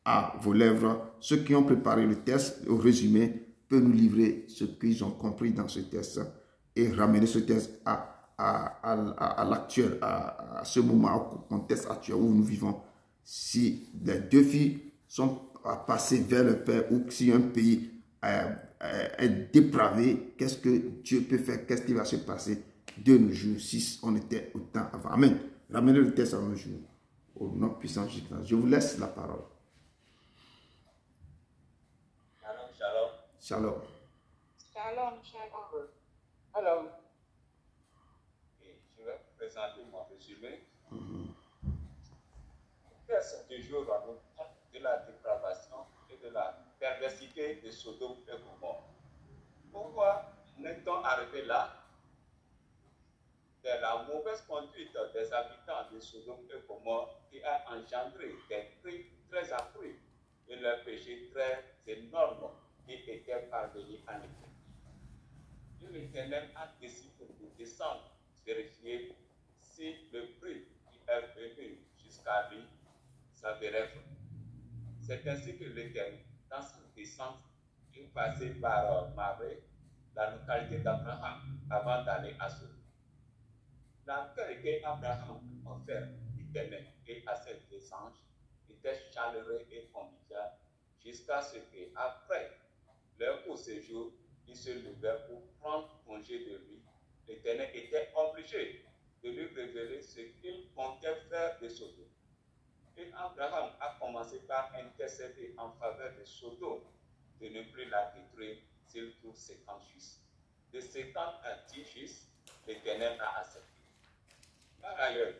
à vos lèvres. Ceux qui ont préparé le texte, au résumé, peuvent nous livrer ce qu'ils ont compris dans ce texte et ramener ce texte à l'actuel, à ce moment, au contexte actuel où nous vivons. Si les 2 filles sont passées vers le Père ou si un pays est dépravé, qu'est-ce que Dieu peut faire? Qu'est-ce qui va se passer de nos jours si on était au temps avant? Amen. Ramenez le texte à nos jours. Au nom puissant de Jésus. Je vous laisse la parole. Shalom, shalom. Shalom. Shalom, shalom. Alors, je vais vous présenter mon résumé. Le texte du jour va nous parler de la dépravation et de la perversité de Sodome et Gomorrhe. Pourquoi n'est-on arrivé là? C'est la mauvaise conduite des habitants de Sodome et Gomorrhe qui a engendré des cris très accrus et leurs péchés très énormes qui étaient parvenus en effet. L'Éternel a décidé de descendre, vérifier si le prix qui est venu jusqu'à lui s'avérait vrai. C'est ainsi que l'Éternel, dans sa descente, il passait par Marée, la localité d'Abraham, avant d'aller à Sodome. L'accueil qu'Abraham offert l'Éternel et à ses 2 anges était chaleureux et convivial jusqu'à ce qu'après leur court séjour, ils se levèrent pour prendre congé de lui. L'Éternel était obligé de lui révéler ce qu'il comptait faire de Sodome. Et Abraham a commencé par intercéder en faveur de Sodome de ne plus la détruire s'il trouve 50 justes. De 50 à 10 justes, l'Éternel a accepté. Là Par ailleurs,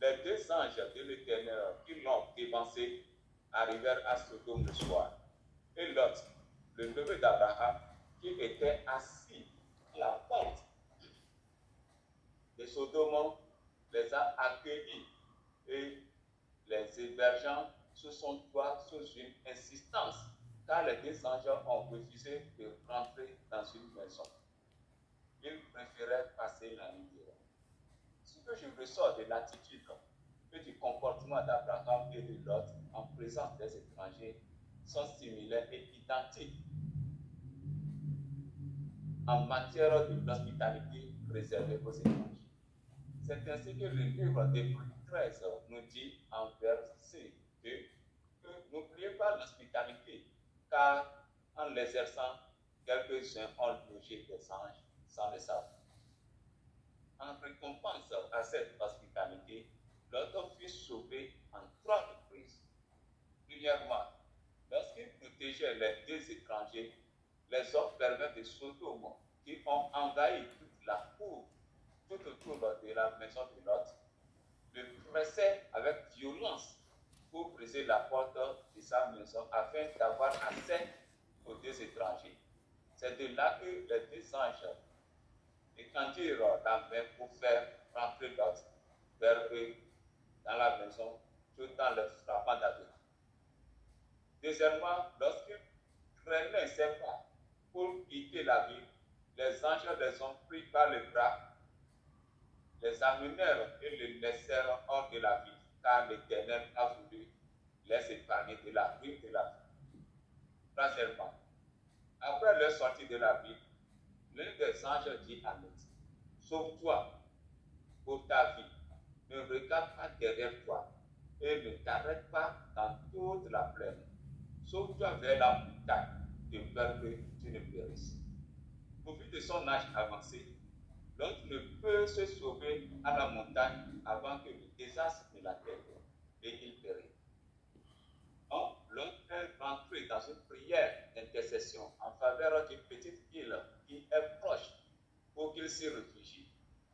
les deux anges de l'Éternel qui l'ont dévancé arrivèrent à Sodome le soir. Et Lot, le neveu d'Abraham, qui était assis à la porte de Sodome, les a accueillis et les hébergeant sous son toit sous une insistance, car les deux anges ont refusé de rentrer dans une maison. Ils préféraient passer la nuit dehors. Ce que je ressors de l'attitude et du comportement d'Abraham et de Lot en présence des étrangers sont similaires et identiques en matière de l'hospitalité réservée aux étrangers. C'est ainsi que le livre d'Hébreux 13 nous dit en verset 2 que n'oubliez pas l'hospitalité, car en l'exerçant, quelques-uns ont logé des anges sans le savoir. En récompense à cette hospitalité, l'autre fut sauvé en 3 reprises. Premièrement, lorsqu'il protégeait les deux étrangers, les hommes pervers de Sodome qui ont envahi toute la cour tout autour de la maison de Lot, le pressaient avec violence pour briser la porte de sa maison afin d'avoir accès aux deux étrangers. C'est de là que les deux anges étendirent la main pour faire rentrer Lot vers eux dans la maison, tout en le frappant d'aveugle. Deuxièmement, lorsqu'ils traînaient ses pas pour quitter la ville, les anges les ont pris par le bras, les amenèrent et les laissèrent hors de la ville, car l'Éternel a voulu les épargner de la ruine de la ville. Troisièmement, après leur sortie de la ville, l'un des anges dit à Lot, sauve-toi pour ta vie, ne regarde pas derrière toi et ne t'arrête pas dans toute la plaine. Sauve-toi vers la montagne, de peur que tu ne périsses. Au vu de son âge avancé, l'autre ne peut se sauver à la montagne avant que le désastre ne l'atteigne et il périt. Or, l'autre est rentré dans une prière d'intercession en faveur d'une petite île qui est proche pour qu'il s'y réfugie,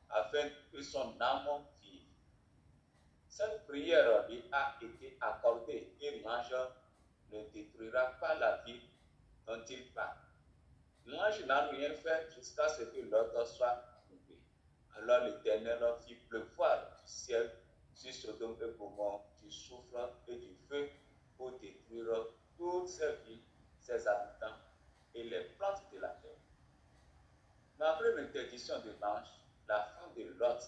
afin que son âme vive. Cette prière lui a été accordée et l'ange ne détruira pas la ville dont il parle. L'ange n'a rien fait jusqu'à ce que l'autre soit trouvé. Alors l'Éternel fit pleuvoir du ciel sur Sodome et Gomorrhe du soufre et du feu pour détruire toutes ces villes, ses habitants et les plantes de la terre. Malgré l'interdiction de l'ange, la femme de Lot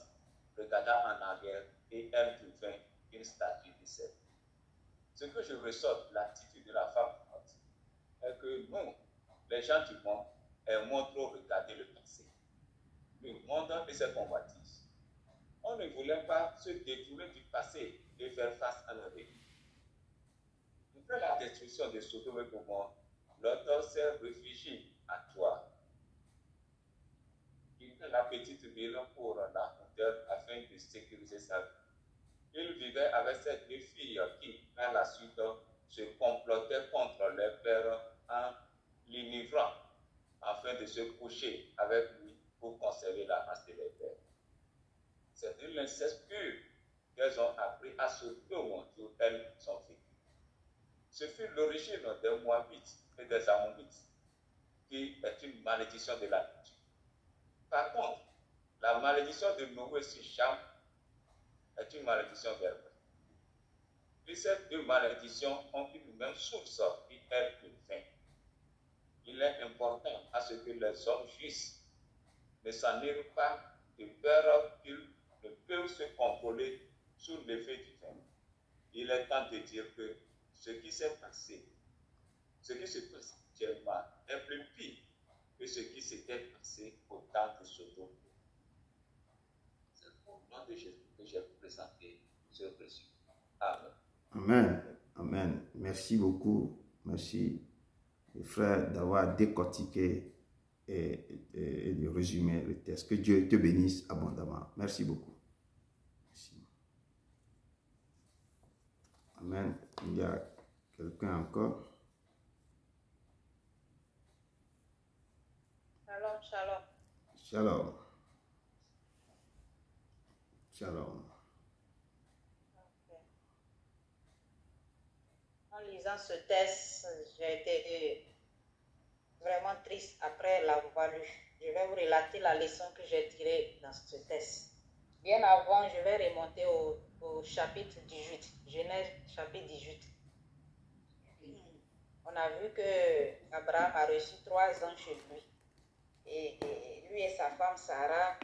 regarda en arrière et elle devint une statue de sel. Ce que je ressors de l'attitude de la femme de Lot est que nous, les gens du monde, aimons trop regarder le passé, le monde et ses convoitises. On ne voulait pas se détourner du passé et faire face à l'avenir. Après la destruction de Sodome et Gomorrhe, Lot s'est réfugié à Troie. Il prit la petite ville pour la hauteur afin de sécuriser sa vie. Il vivait avec ses deux filles qui, par la suite, se complotaient contre leur père en l'inivrant afin de se coucher avec lui pour conserver la race de leur père. C'est de l'inceste pur qu'elles ont appris à sauter au monde où elles sont vécues. Ce fut l'origine des Moabites et des Ammonites, qui est une malédiction de la nature. Par contre, la malédiction de Noé sur Cham est une malédiction verbale. Et ces deux malédictions ont une même source qui est le vin. Il est important à ce que les hommes justes ne s'enivre pas de peur qu'ils ne peuvent se contrôler sous l'effet du vin. Il est temps de dire que ce qui s'est passé, ce qui se passe actuellement est plus pire que ce qui s'était passé au temps de Sodome. C'est pour le nom de Jésus que j'ai présenté ce reçu. Amen. Amen. Amen. Merci beaucoup. Merci, frère, d'avoir décortiqué et de résumer le texte. Que Dieu te bénisse abondamment. Merci beaucoup. Merci. Amen. Il y a quelqu'un encore? Shalom, shalom. Shalom. Shalom. Ok. En lisant ce texte, j'ai été vraiment triste après l'avoir lu. Je vais vous relater la leçon que j'ai tirée dans ce texte. Bien avant, je vais remonter au chapitre 18, Genèse chapitre 18. On a vu que Abraham a reçu 3 anges chez lui. Et lui et sa femme Sarah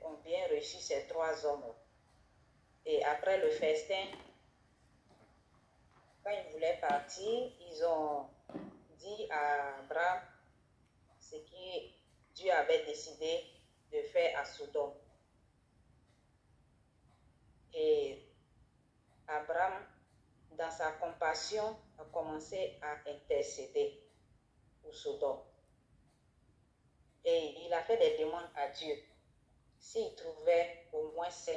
ont bien reçu ces 3 hommes. Et après le festin, quand ils voulaient partir, ils ont dit à Abraham ce que Dieu avait décidé de faire à Sodome. Et Abraham, dans sa compassion, a commencé à intercéder pour Sodome. Et il a fait des demandes à Dieu s'il trouvait au moins 5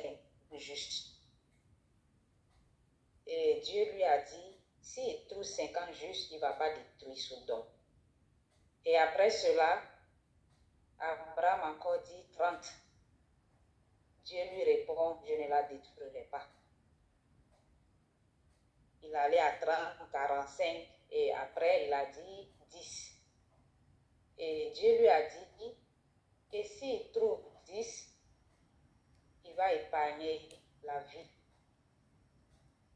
justes. Et Dieu lui a dit, s'il trouve 50 justes, il ne va pas détruire Sodome. Et après cela, Abraham encore dit 30. Dieu lui répond, je ne la détruirai pas. Il allait à 30, 45 et après il a dit 10. Et Dieu lui a dit que s'il trouve 10, il va épargner la vie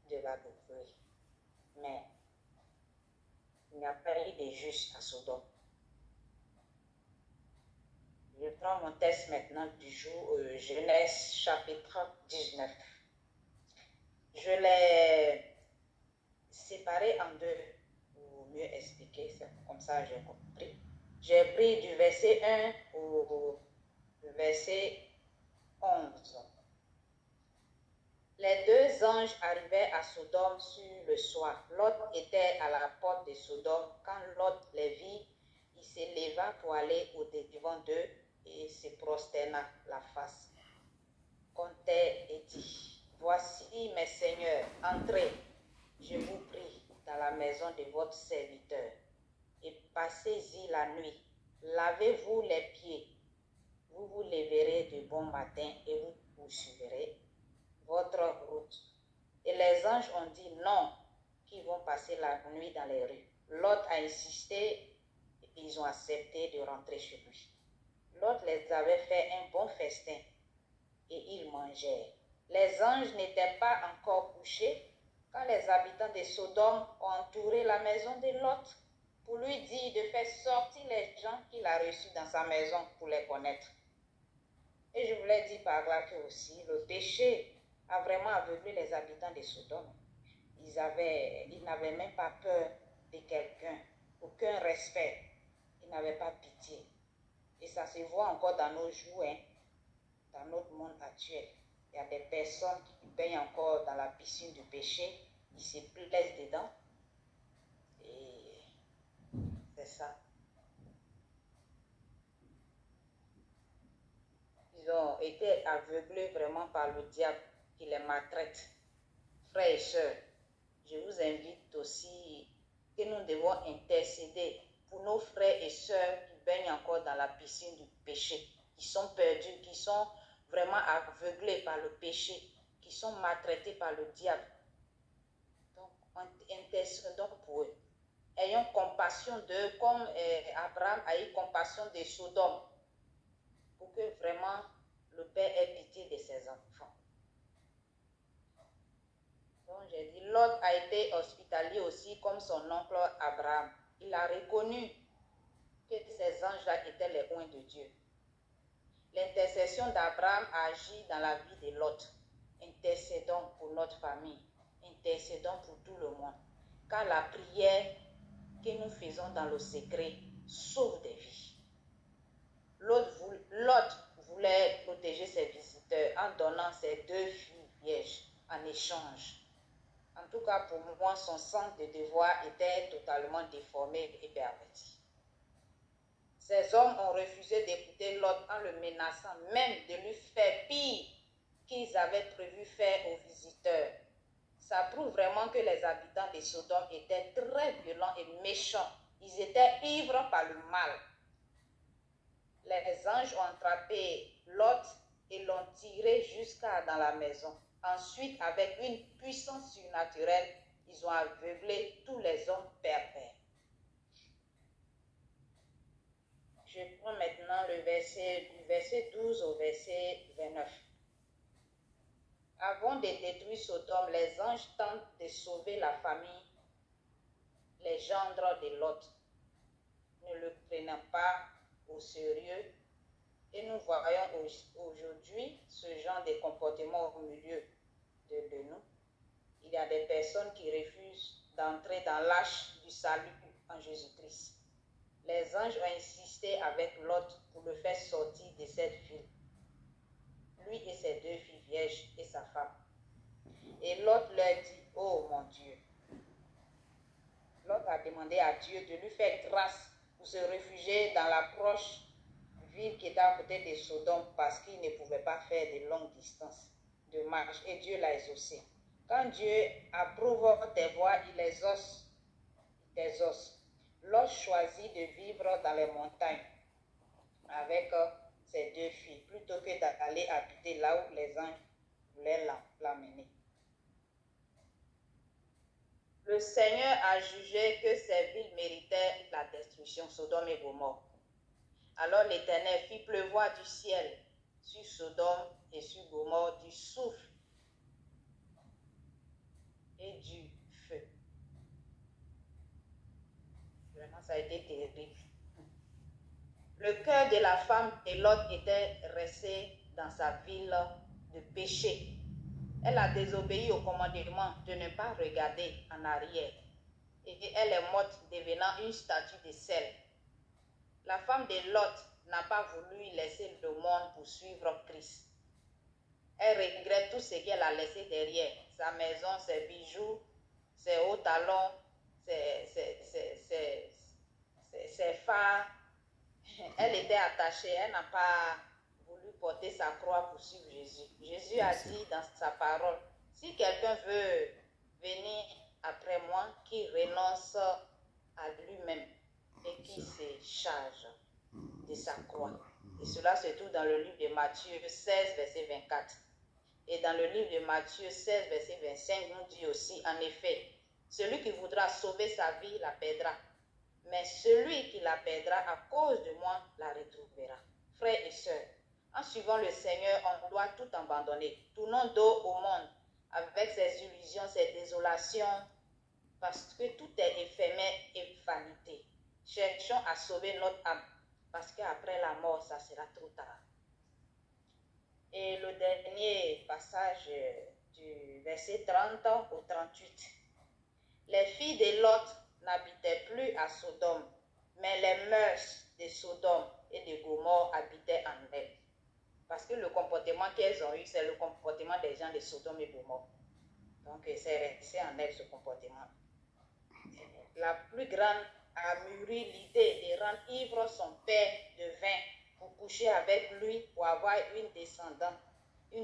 de la détruire. Mais il n'y a pas eu de juste à Sodome. Je prends mon texte maintenant du jour, Genèse chapitre 19. Je l'ai séparé en 2 pour mieux expliquer, c'est comme ça j'ai compris. J'ai pris du verset 1 au verset 11. Les 2 anges arrivaient à Sodome sur le soir. Lot était à la porte de Sodome. Quand Lot les vit, il se leva pour aller au-devant d'eux et se prosterna la face contre terre et dit, voici mes seigneurs, entrez, je vous prie, dans la maison de votre serviteur et passez-y la nuit. Lavez-vous les pieds, vous vous lèverez de bon matin et vous poursuivrez votre route. Et les anges ont dit non, qu'ils vont passer la nuit dans les rues. Lot a insisté et ils ont accepté de rentrer chez lui. Lot les avait fait un bon festin et ils mangèrent. Les anges n'étaient pas encore couchés quand les habitants de Sodome ont entouré la maison de Lot pour lui dire de faire sortir les gens qu'il a reçus dans sa maison pour les connaître. Et je voulais dire par là que aussi le péché a vraiment aveuglé les habitants de Sodome. Ils n'avaient même pas peur de quelqu'un, aucun respect. Ils n'avaient pas pitié. Et ça se voit encore dans nos jours, hein, dans notre monde actuel. Il y a des personnes qui baignent encore dans la piscine du péché, ils se plaisent dedans. Et c'est ça. Ils ont été aveuglés vraiment par le diable qui les maltraite. Frères et sœurs, je vous invite aussi que nous devons intercéder pour nos frères et sœurs qui baignent encore dans la piscine du péché, qui sont perdus, qui sont vraiment aveuglés par le péché, qui sont maltraités par le diable. Donc, intercédons pour eux. Ayons compassion d'eux comme Abraham a eu compassion de Sodome, pour que vraiment le Père ait pitié de ses enfants. Donc j'ai dit, Lot a été hospitalier aussi comme son oncle Abraham. Il a reconnu que ces anges-là étaient les oints de Dieu. L'intercession d'Abraham a agi dans la vie de Lot. Intercédons pour notre famille. Intercédons pour tout le monde. Car la prière que nous faisons dans le secret sauve des vies. Lot voulait protéger ses visiteurs en donnant ses 2 filles vierges en échange. En tout cas, pour moi, son sens de devoir était totalement déformé et perverti. Ces hommes ont refusé d'écouter Lot en le menaçant même de lui faire pire qu'ils avaient prévu faire aux visiteurs. Ça prouve vraiment que les habitants de Sodome étaient très violents et méchants. Ils étaient ivres par le mal. Les anges ont attrapé Lot et l'ont tiré jusqu'à dans la maison. Ensuite, avec une puissance surnaturelle, ils ont aveuglé tous les hommes pervers. Je prends maintenant le verset, du verset 12 au verset 29. Avant de détruire Sodome, les anges tentent de sauver la famille, les gendres de Lot, ne le prenant pas au sérieux. Et nous voyons aujourd'hui ce genre de comportement au milieu de nous. Il y a des personnes qui refusent d'entrer dans l'arche du salut en Jésus-Christ. Les anges ont insisté avec Lot pour le faire sortir de cette ville. Lui et ses 2 filles vierges et sa femme. Et Lot leur dit, « Oh mon Dieu !» Lot a demandé à Dieu de lui faire grâce pour se réfugier dans la proche ville qui était à côté de Sodome parce qu'il ne pouvait pas faire de longues distances de marche. Et Dieu l'a exaucé. Quand Dieu approuve tes voies, il exauce tes os. Lot choisit de vivre dans les montagnes avec ses 2 filles plutôt que d'aller habiter là où les anges voulaient l'amener. Le Seigneur a jugé que ces villes méritaient la destruction, Sodome et Gomorrhe. Alors l'Éternel fit pleuvoir du ciel sur Sodome et sur Gomorrhe du souffle et du feu. Vraiment, ça a été terrible. Le cœur de la femme de Lot était resté dans sa ville de péché. Elle a désobéi au commandement de ne pas regarder en arrière. Et elle est morte devenant une statue de sel. La femme de Lot n'a pas voulu laisser le monde pour suivre Christ. Elle regrette tout ce qu'elle a laissé derrière. Sa maison, ses bijoux, ses hauts talons, ses phares. Elle était attachée, elle n'a pas voulu porter sa croix pour suivre Jésus. Jésus a dit dans sa parole, si quelqu'un veut venir après moi, qu'il renonce à lui-même et qu'il se charge de sa croix. Et cela se trouve dans le livre de Matthieu 16, verset 24. Et dans le livre de Matthieu 16, verset 25, nous dit aussi, en effet, celui qui voudra sauver sa vie la perdra. Mais celui qui la perdra à cause de moi la retrouvera. Frères et sœurs, en suivant le Seigneur, on doit tout abandonner. Tournons dos au monde avec ses illusions, ses désolations, parce que tout est éphémère et vanité. Cherchons à sauver notre âme, parce qu'après la mort, ça sera trop tard. Et le dernier passage du verset 30 au 38. Les filles de Lot n'habitaient plus à Sodome, mais les mœurs de Sodome et de Gomorrhe habitaient en elles. Parce que le comportement qu'elles ont eu, c'est le comportement des gens de Sodome et Gomorrhe. Donc c'est en elles ce comportement. La plus grande a mûri l'idée de rendre ivre son père de vin pour coucher avec lui, pour avoir une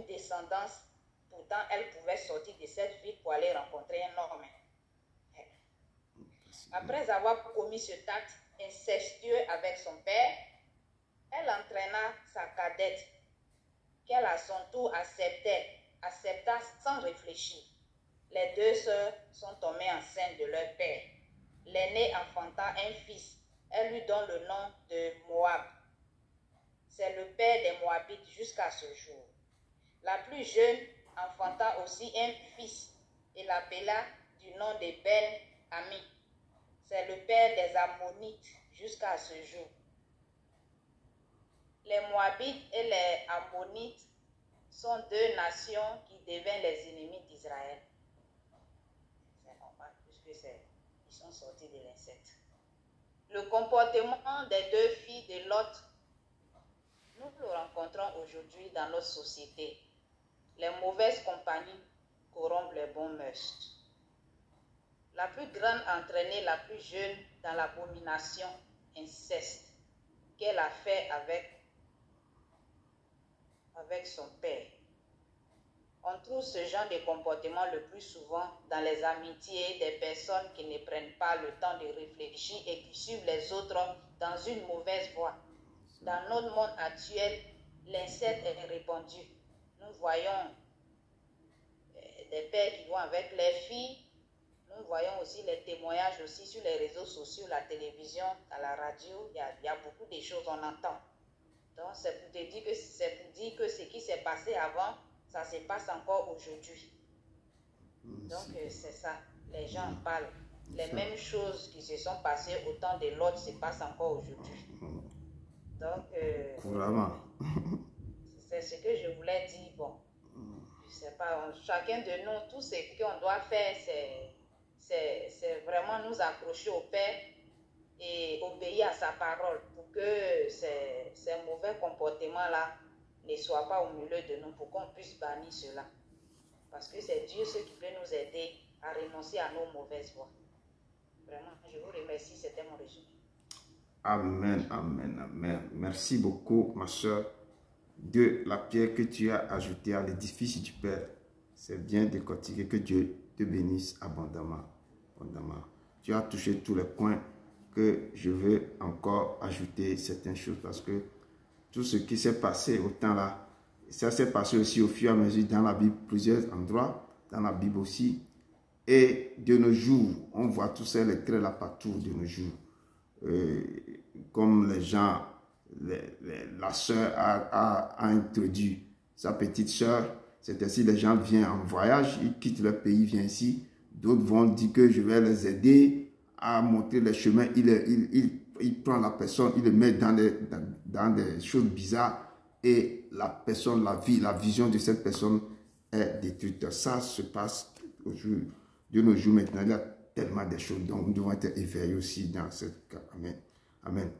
descendance. Pourtant, elle pouvait sortir de cette ville pour aller rencontrer un homme. Après avoir commis ce acte incestueux avec son père, elle entraîna sa cadette, qu'elle à son tour accepta sans réfléchir. Les 2 sœurs sont tombées enceintes de leur père. L'aînée enfanta un fils. Elle lui donne le nom de Moab. C'est le père des Moabites jusqu'à ce jour. La plus jeune enfanta aussi un fils et l'appela du nom de Ben-Ami. C'est le père des Ammonites jusqu'à ce jour. Les Moabites et les Ammonites sont 2 nations qui deviennent les ennemis d'Israël. C'est normal, puisque ils sont sortis de l'inceste. Le comportement des 2 filles de Lot, nous le rencontrons aujourd'hui dans notre société. Les mauvaises compagnies corrompent les bons mœurs. La plus grande entraînait la plus jeune dans l'abomination inceste qu'elle a fait avec son père. On trouve ce genre de comportement le plus souvent dans les amitiés des personnes qui ne prennent pas le temps de réfléchir et qui suivent les autres dans une mauvaise voie. Dans notre monde actuel, l'inceste est répandu. Nous voyons des pères qui vont avec les filles. Nous voyons aussi les témoignages aussi sur les réseaux sociaux, la télévision, à la radio. Il y a beaucoup de choses qu'on entend. Donc, c'est pour te dire que ce qui s'est passé avant, ça se passe encore aujourd'hui. Donc, c'est ça. Les gens en parlent. Les mêmes choses qui se sont passées au temps de l'autre se passent encore aujourd'hui. Donc, vraiment. C'est ce que je voulais dire. Bon, je sais pas, chacun de nous, tout ce qu'on doit faire, c'est vraiment nous accrocher au Père et obéir à sa parole pour que ces mauvais comportements-là ne soient pas au milieu de nous, pour qu'on puisse bannir cela. Parce que c'est Dieu ce qui peut nous aider à renoncer à nos mauvaises voies. Vraiment, je vous remercie, c'était mon résumé. Amen, amen, amen. Merci beaucoup, ma soeur, de la pierre que tu as ajoutée à l'édifice du Père. C'est bien décortiqué. Que Dieu te bénisse abondamment, abondamment. Tu as touché tous les points que je veux encore ajouter certaines choses, parce que tout ce qui s'est passé au temps là, ça s'est passé aussi au fur et à mesure dans la Bible, plusieurs endroits, dans la Bible aussi. Et de nos jours, on voit tous ces les traits là partout de nos jours. Comme les gens, la sœur a introduit sa petite sœur, c'est ainsi les gens viennent en voyage, ils quittent leur pays, viennent ici. D'autres vont dire que je vais les aider à montrer les chemins. Il prend la personne, il le met dans des choses bizarres et la personne, la vision de cette personne est détruite. Ça se passe de nos jours maintenant. Il y a tellement de choses, donc nous devons être éveillés aussi dans ce cas. Amen. Amen.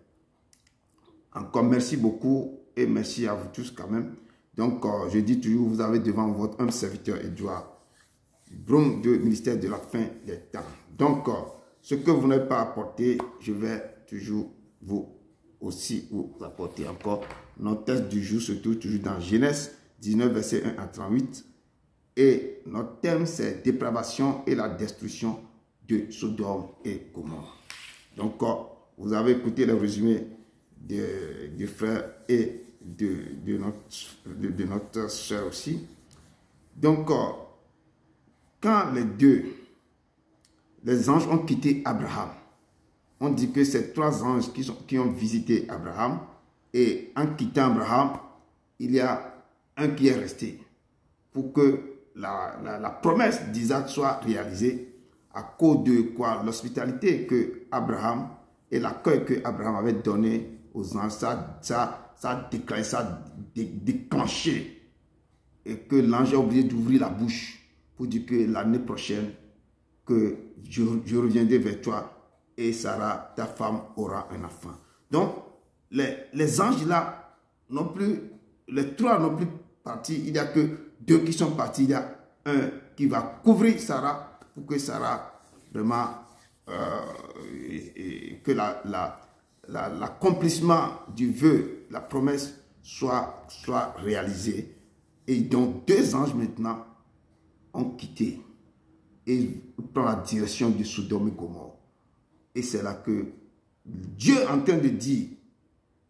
Encore merci beaucoup et merci à vous tous quand même. Donc, je dis toujours, vous avez devant votre humble serviteur Edouard Broom du ministère de la fin des temps. Donc, ce que vous n'avez pas apporté, je vais toujours vous apporter encore. Notre texte du jour se trouve toujours dans Genèse 19, verset 1 à 38. Et notre thème, c'est dépravation et la destruction de Sodome et Gomorrhe. Donc, vous avez écouté le résumé du frère et de notre soeur aussi. Donc, quand les anges ont quitté Abraham, on dit que c'est 3 anges qui ont visité Abraham, et en quittant Abraham, il y a un qui est resté pour que la promesse d'Isaac soit réalisée, à cause de quoi? L'hospitalité que Abraham et l'accueil que Abraham avait donné aux anges, ça a déclenché, et que l'ange a oublié d'ouvrir la bouche pour dire que l'année prochaine, que je reviendrai vers toi et Sarah, ta femme, aura un enfant. Donc, les anges là, non plus, les 3 non plus partis, il n'y a que 2 qui sont partis. Il y a un qui va couvrir Sarah pour que Sarah, vraiment, que l'accomplissement du vœu, la promesse soit réalisée. Et donc, 2 anges maintenant ont quitté et prennent la direction de Sodome et Gomorrhe. Et c'est là que Dieu est en train de dire,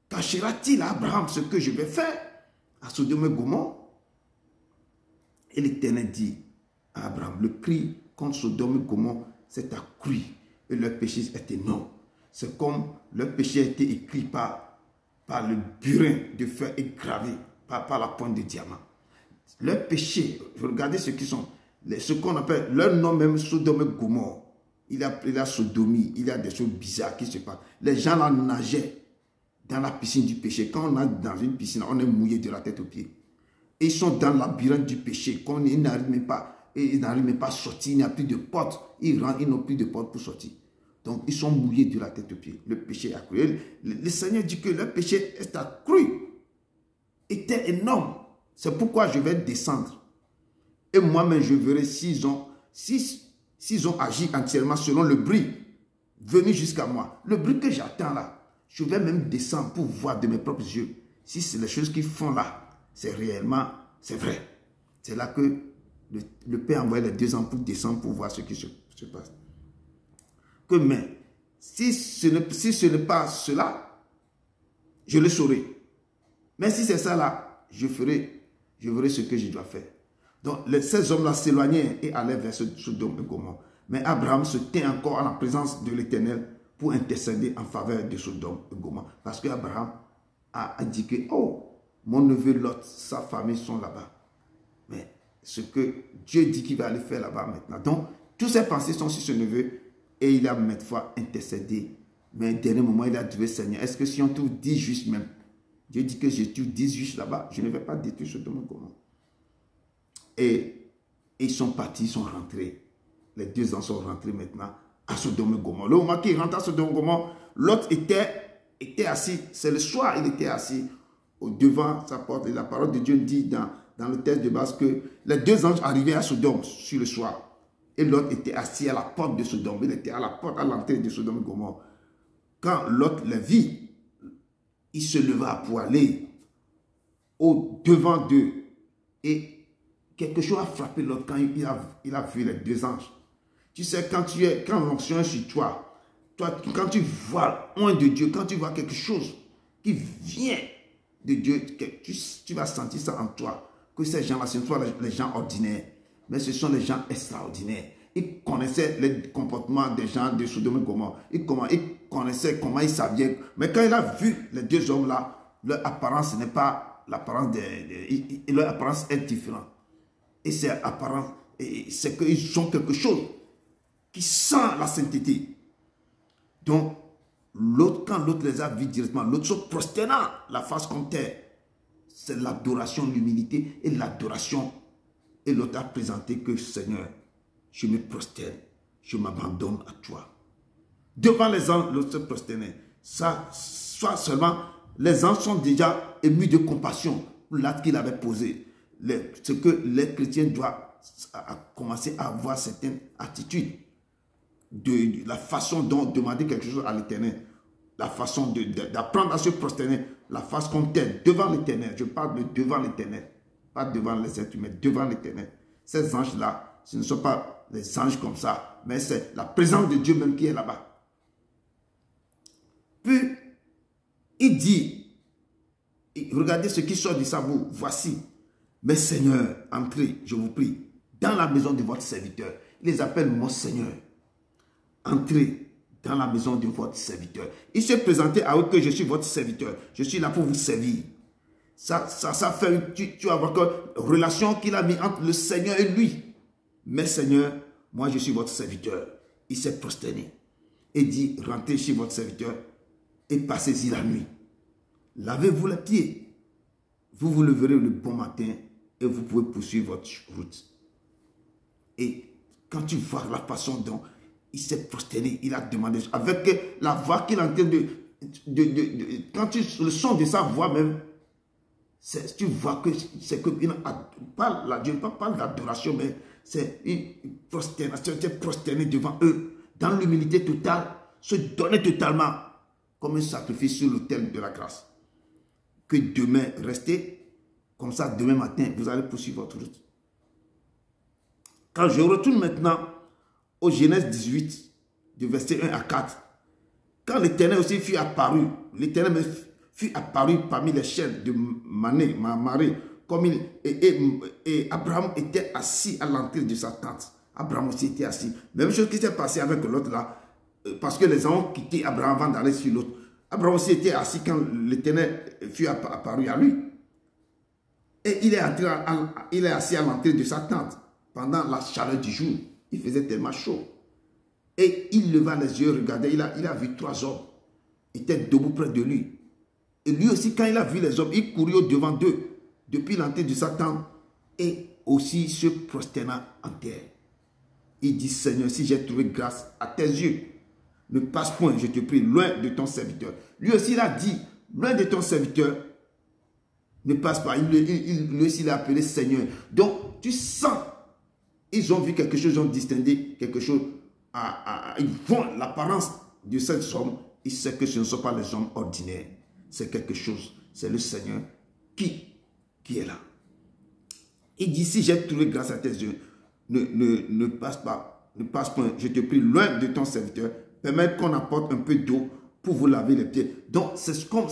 cachera-t-il à Abraham ce que je vais faire à Sodome et Gomorrhe? Et l'Éternel dit à Abraham, le cri contre Sodome et Gomorrhe s'est accru et leur péché est énorme. C'est comme leur péché a été écrit par le burin de fer et gravé par la pointe de diamant. Leur péché, regardez ce qu'on appelle, leur nom même, Sodome et Gomorrhe. Il y a sodomie, il y a des choses bizarres qui se passent. Les gens là nageaient dans la piscine du péché. Quand on nage dans une piscine, on est mouillé de la tête aux pieds. Et ils sont dans le labyrinthe du péché. Quand ils n'arrivent même pas à sortir, il n'y a plus de porte. Ils rentrent, ils n'ont plus de porte pour sortir. Donc, ils sont mouillés de la tête aux pieds. Le péché est accru. Le Seigneur dit que le péché est accru, était énorme. C'est pourquoi je vais descendre. Et moi-même, je verrai s'ils ont agi entièrement selon le bruit venu jusqu'à moi. Le bruit que j'attends là, je vais même descendre pour voir de mes propres yeux si c'est les choses qu'ils font là, c'est réellement, c'est vrai. C'est là que le Père a envoyé les 2 ans pour descendre pour voir ce qui se passe. Mais si ce n'est pas cela, je le saurai. Mais si c'est ça là, je ferai ce que je dois faire. Donc, ces hommes-là s'éloignaient et allaient vers Sodome et Gomorrhe. Mais Abraham se tient encore en la présence de l'Éternel pour intercéder en faveur de Sodome et Gomorrhe. Parce qu'Abraham a dit que, oh, mon neveu Lot, sa famille sont là-bas. Mais ce que Dieu dit qu'il va aller faire là-bas maintenant. Donc, toutes ses pensées sont sur ce neveu et il a maintes fois intercédé. Mais à un dernier moment, il a dit, Seigneur, est-ce que si on trouve 10 justes même, Dieu dit que je tue 10 justes là-bas, je ne vais pas détruire Sodome et Gomorrhe. Et ils sont partis, ils sont rentrés. Les 2 ans sont rentrés maintenant à Sodome et Gomorrhe. Le moment qu'ils rentrent à Sodome et Gomorrhe, l'autre était assis. C'est le soir, il était assis devant sa porte. Et la parole de Dieu dit dans le texte de base que les 2 anges arrivaient à Sodome sur le soir. Et l'autre était assis à la porte de Sodome. Il était à la porte, à l'entrée de Sodome et Gomorrhe. Quand l'autre les vit, il se leva pour aller au-devant d'eux. Et quelque chose a frappé l'autre quand il a vu les 2 anges. Tu sais, quand l'onction est sur toi, quand tu vois loin de Dieu, quand tu vois quelque chose qui vient de Dieu, tu vas sentir ça en toi. Que ces gens-là, ce ne sont pas les gens ordinaires, mais ce sont les gens extraordinaires. Ils connaissaient les comportements des gens de Sodome et Gomorrhe. Ils connaissaient comment ils savaient. Mais quand il a vu les 2 hommes-là, leur apparence n'est pas l'apparence leur apparence est différente. Et c'est apparent, c'est qu'ils ont quelque chose qui sent la sainteté. Donc, quand l'autre les a vus directement, l'autre se prosternant la face contre terre. C'est l'adoration, l'humilité et l'adoration. Et l'autre a présenté que, Seigneur, je me prosterne, je m'abandonne à toi. Devant les anges, l'autre se prosternait. Ça, soit seulement, les anges sont déjà émus de compassion pour l'acte qu'il avait posé. Ce que les chrétiens doivent commencer à avoir certaines attitudes. De la façon dont demander quelque chose à l'Éternel. La façon d'apprendre à se prosterner. La face qu'on t'aide devant l'Éternel. Je parle de devant l'Éternel. Pas devant les êtres humains, devant l'Éternel. Ces anges-là, ce ne sont pas les anges comme ça, mais c'est la présence de Dieu même qui est là-bas. Puis, il dit, regardez ce qui sort de sa bouche, voici, mes seigneurs, entrez, je vous prie, dans la maison de votre serviteur. Il les appelle mon Seigneur. Entrez dans la maison de votre serviteur. Il s'est présenté à eux que je suis votre serviteur. Je suis là pour vous servir. Ça fait, tu vas voir que relation qu'il a mis entre le Seigneur et lui. Mais Seigneur, moi je suis votre serviteur. Il s'est prosterné et dit, rentrez chez votre serviteur et passez-y la nuit. Lavez-vous les pieds. Vous vous leverez le bon matin et vous pouvez poursuivre votre route. Et quand tu vois la façon dont il s'est prosterné, il a demandé, avec la voix qu'il est en train quand le son de sa voix même, tu vois que c'est que Dieu ne parle pas d'adoration, mais c'est une prosternation, c'est prosterné devant eux, dans l'humilité totale, se donner totalement comme un sacrifice sur l'autel de la grâce. Que demain, restez comme ça, demain matin, vous allez poursuivre votre route. Quand je retourne maintenant au Genèse 18, de verset 1 à 4, quand l'Éternel aussi fut apparu, l'Éternel fut apparu parmi les chaînes de Mamré, comme et Abraham était assis à l'entrée de sa tente. Abraham aussi était assis. Même chose qui s'est passé avec l'autre là, parce que les gens ont quitté Abraham avant d'aller sur l'autre. Abraham aussi était assis quand l'Éternel fut apparu à lui. Et il est assis à l'entrée de sa tente pendant la chaleur du jour. Il faisait tellement chaud. Et il leva les yeux, regardait, il a vu 3 hommes. Ils étaient debout près de lui. Et lui aussi, quand il a vu les hommes, il courut au-devant d'eux, depuis l'entrée de sa tente, et aussi se prosterna en terre. Il dit, Seigneur, si j'ai trouvé grâce à tes yeux, ne passe point, je te prie, loin de ton serviteur. Lui aussi, il a dit, loin de ton serviteur, ne passe pas. Lui aussi, il a appelé Seigneur. Donc, tu sens, ils ont vu quelque chose, ils ont distingué quelque chose. Ils voient l'apparence de cet homme. Ils savent que ce ne sont pas les hommes ordinaires. C'est quelque chose. C'est le Seigneur qui est là. Il dit, si j'ai trouvé grâce à tes yeux, ne passe pas, ne passe point, je te prie, loin de ton serviteur, permettre qu'on apporte un peu d'eau pour vous laver les pieds. Donc, c'est comme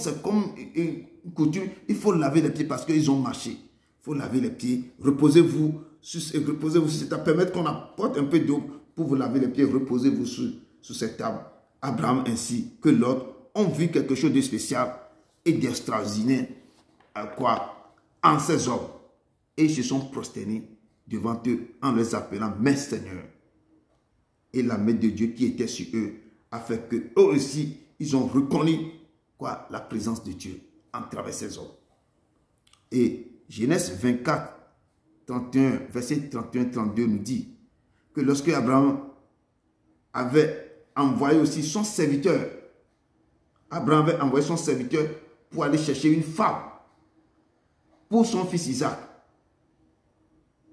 coutume, il faut laver les pieds parce qu'ils ont marché. Il faut laver les pieds. Reposez-vous sur cette table. Permettez qu'on apporte un peu d'eau pour vous laver les pieds. Reposez-vous sur cette table. Abraham ainsi que Lot ont vu quelque chose de spécial et d'extraordinaire en ces hommes. Et ils se sont prosternés devant eux en les appelant « Mes Seigneur ». Et la main de Dieu qui était sur eux a fait que eux aussi, ils ont reconnu la présence de Dieu en travers ces hommes. Et Genèse 24, 31, verset 31-32 nous dit que lorsque Abraham avait envoyé aussi son serviteur, Abraham avait envoyé son serviteur pour aller chercher une femme pour son fils Isaac,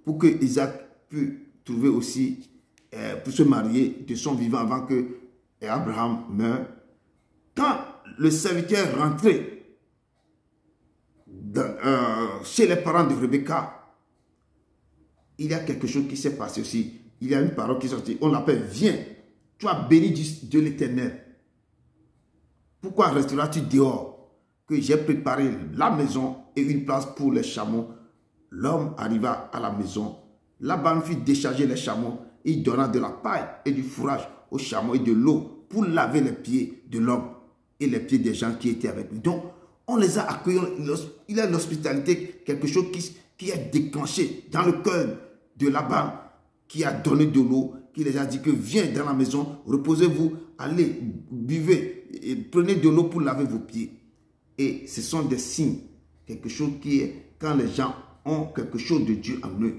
pour que Isaac puisse trouver aussi, pour se marier de son vivant avant que Abraham meure. Quand le serviteur rentrait chez les parents de Rebecca, il y a quelque chose qui s'est passé aussi. Il y a une parole qui est sortie. On l'appelle « Viens, tu as béni de l'Éternel. Pourquoi resteras-tu dehors? Que j'ai préparé la maison et une place pour les chameaux. » L'homme arriva à la maison. Laban fit décharger les chameaux. Il donna de la paille et du fourrage aux chameaux et de l'eau pour laver les pieds de l'homme et les pieds des gens qui étaient avec lui. Donc, on les a accueillis. Il y a l'hospitalité, quelque chose qui est déclenché dans le cœur de Laban, qui a donné de l'eau, qui les a dit que viens dans la maison, reposez-vous, allez, buvez, et prenez de l'eau pour laver vos pieds. Et ce sont des signes, quelque chose qui est, quand les gens ont quelque chose de Dieu en eux,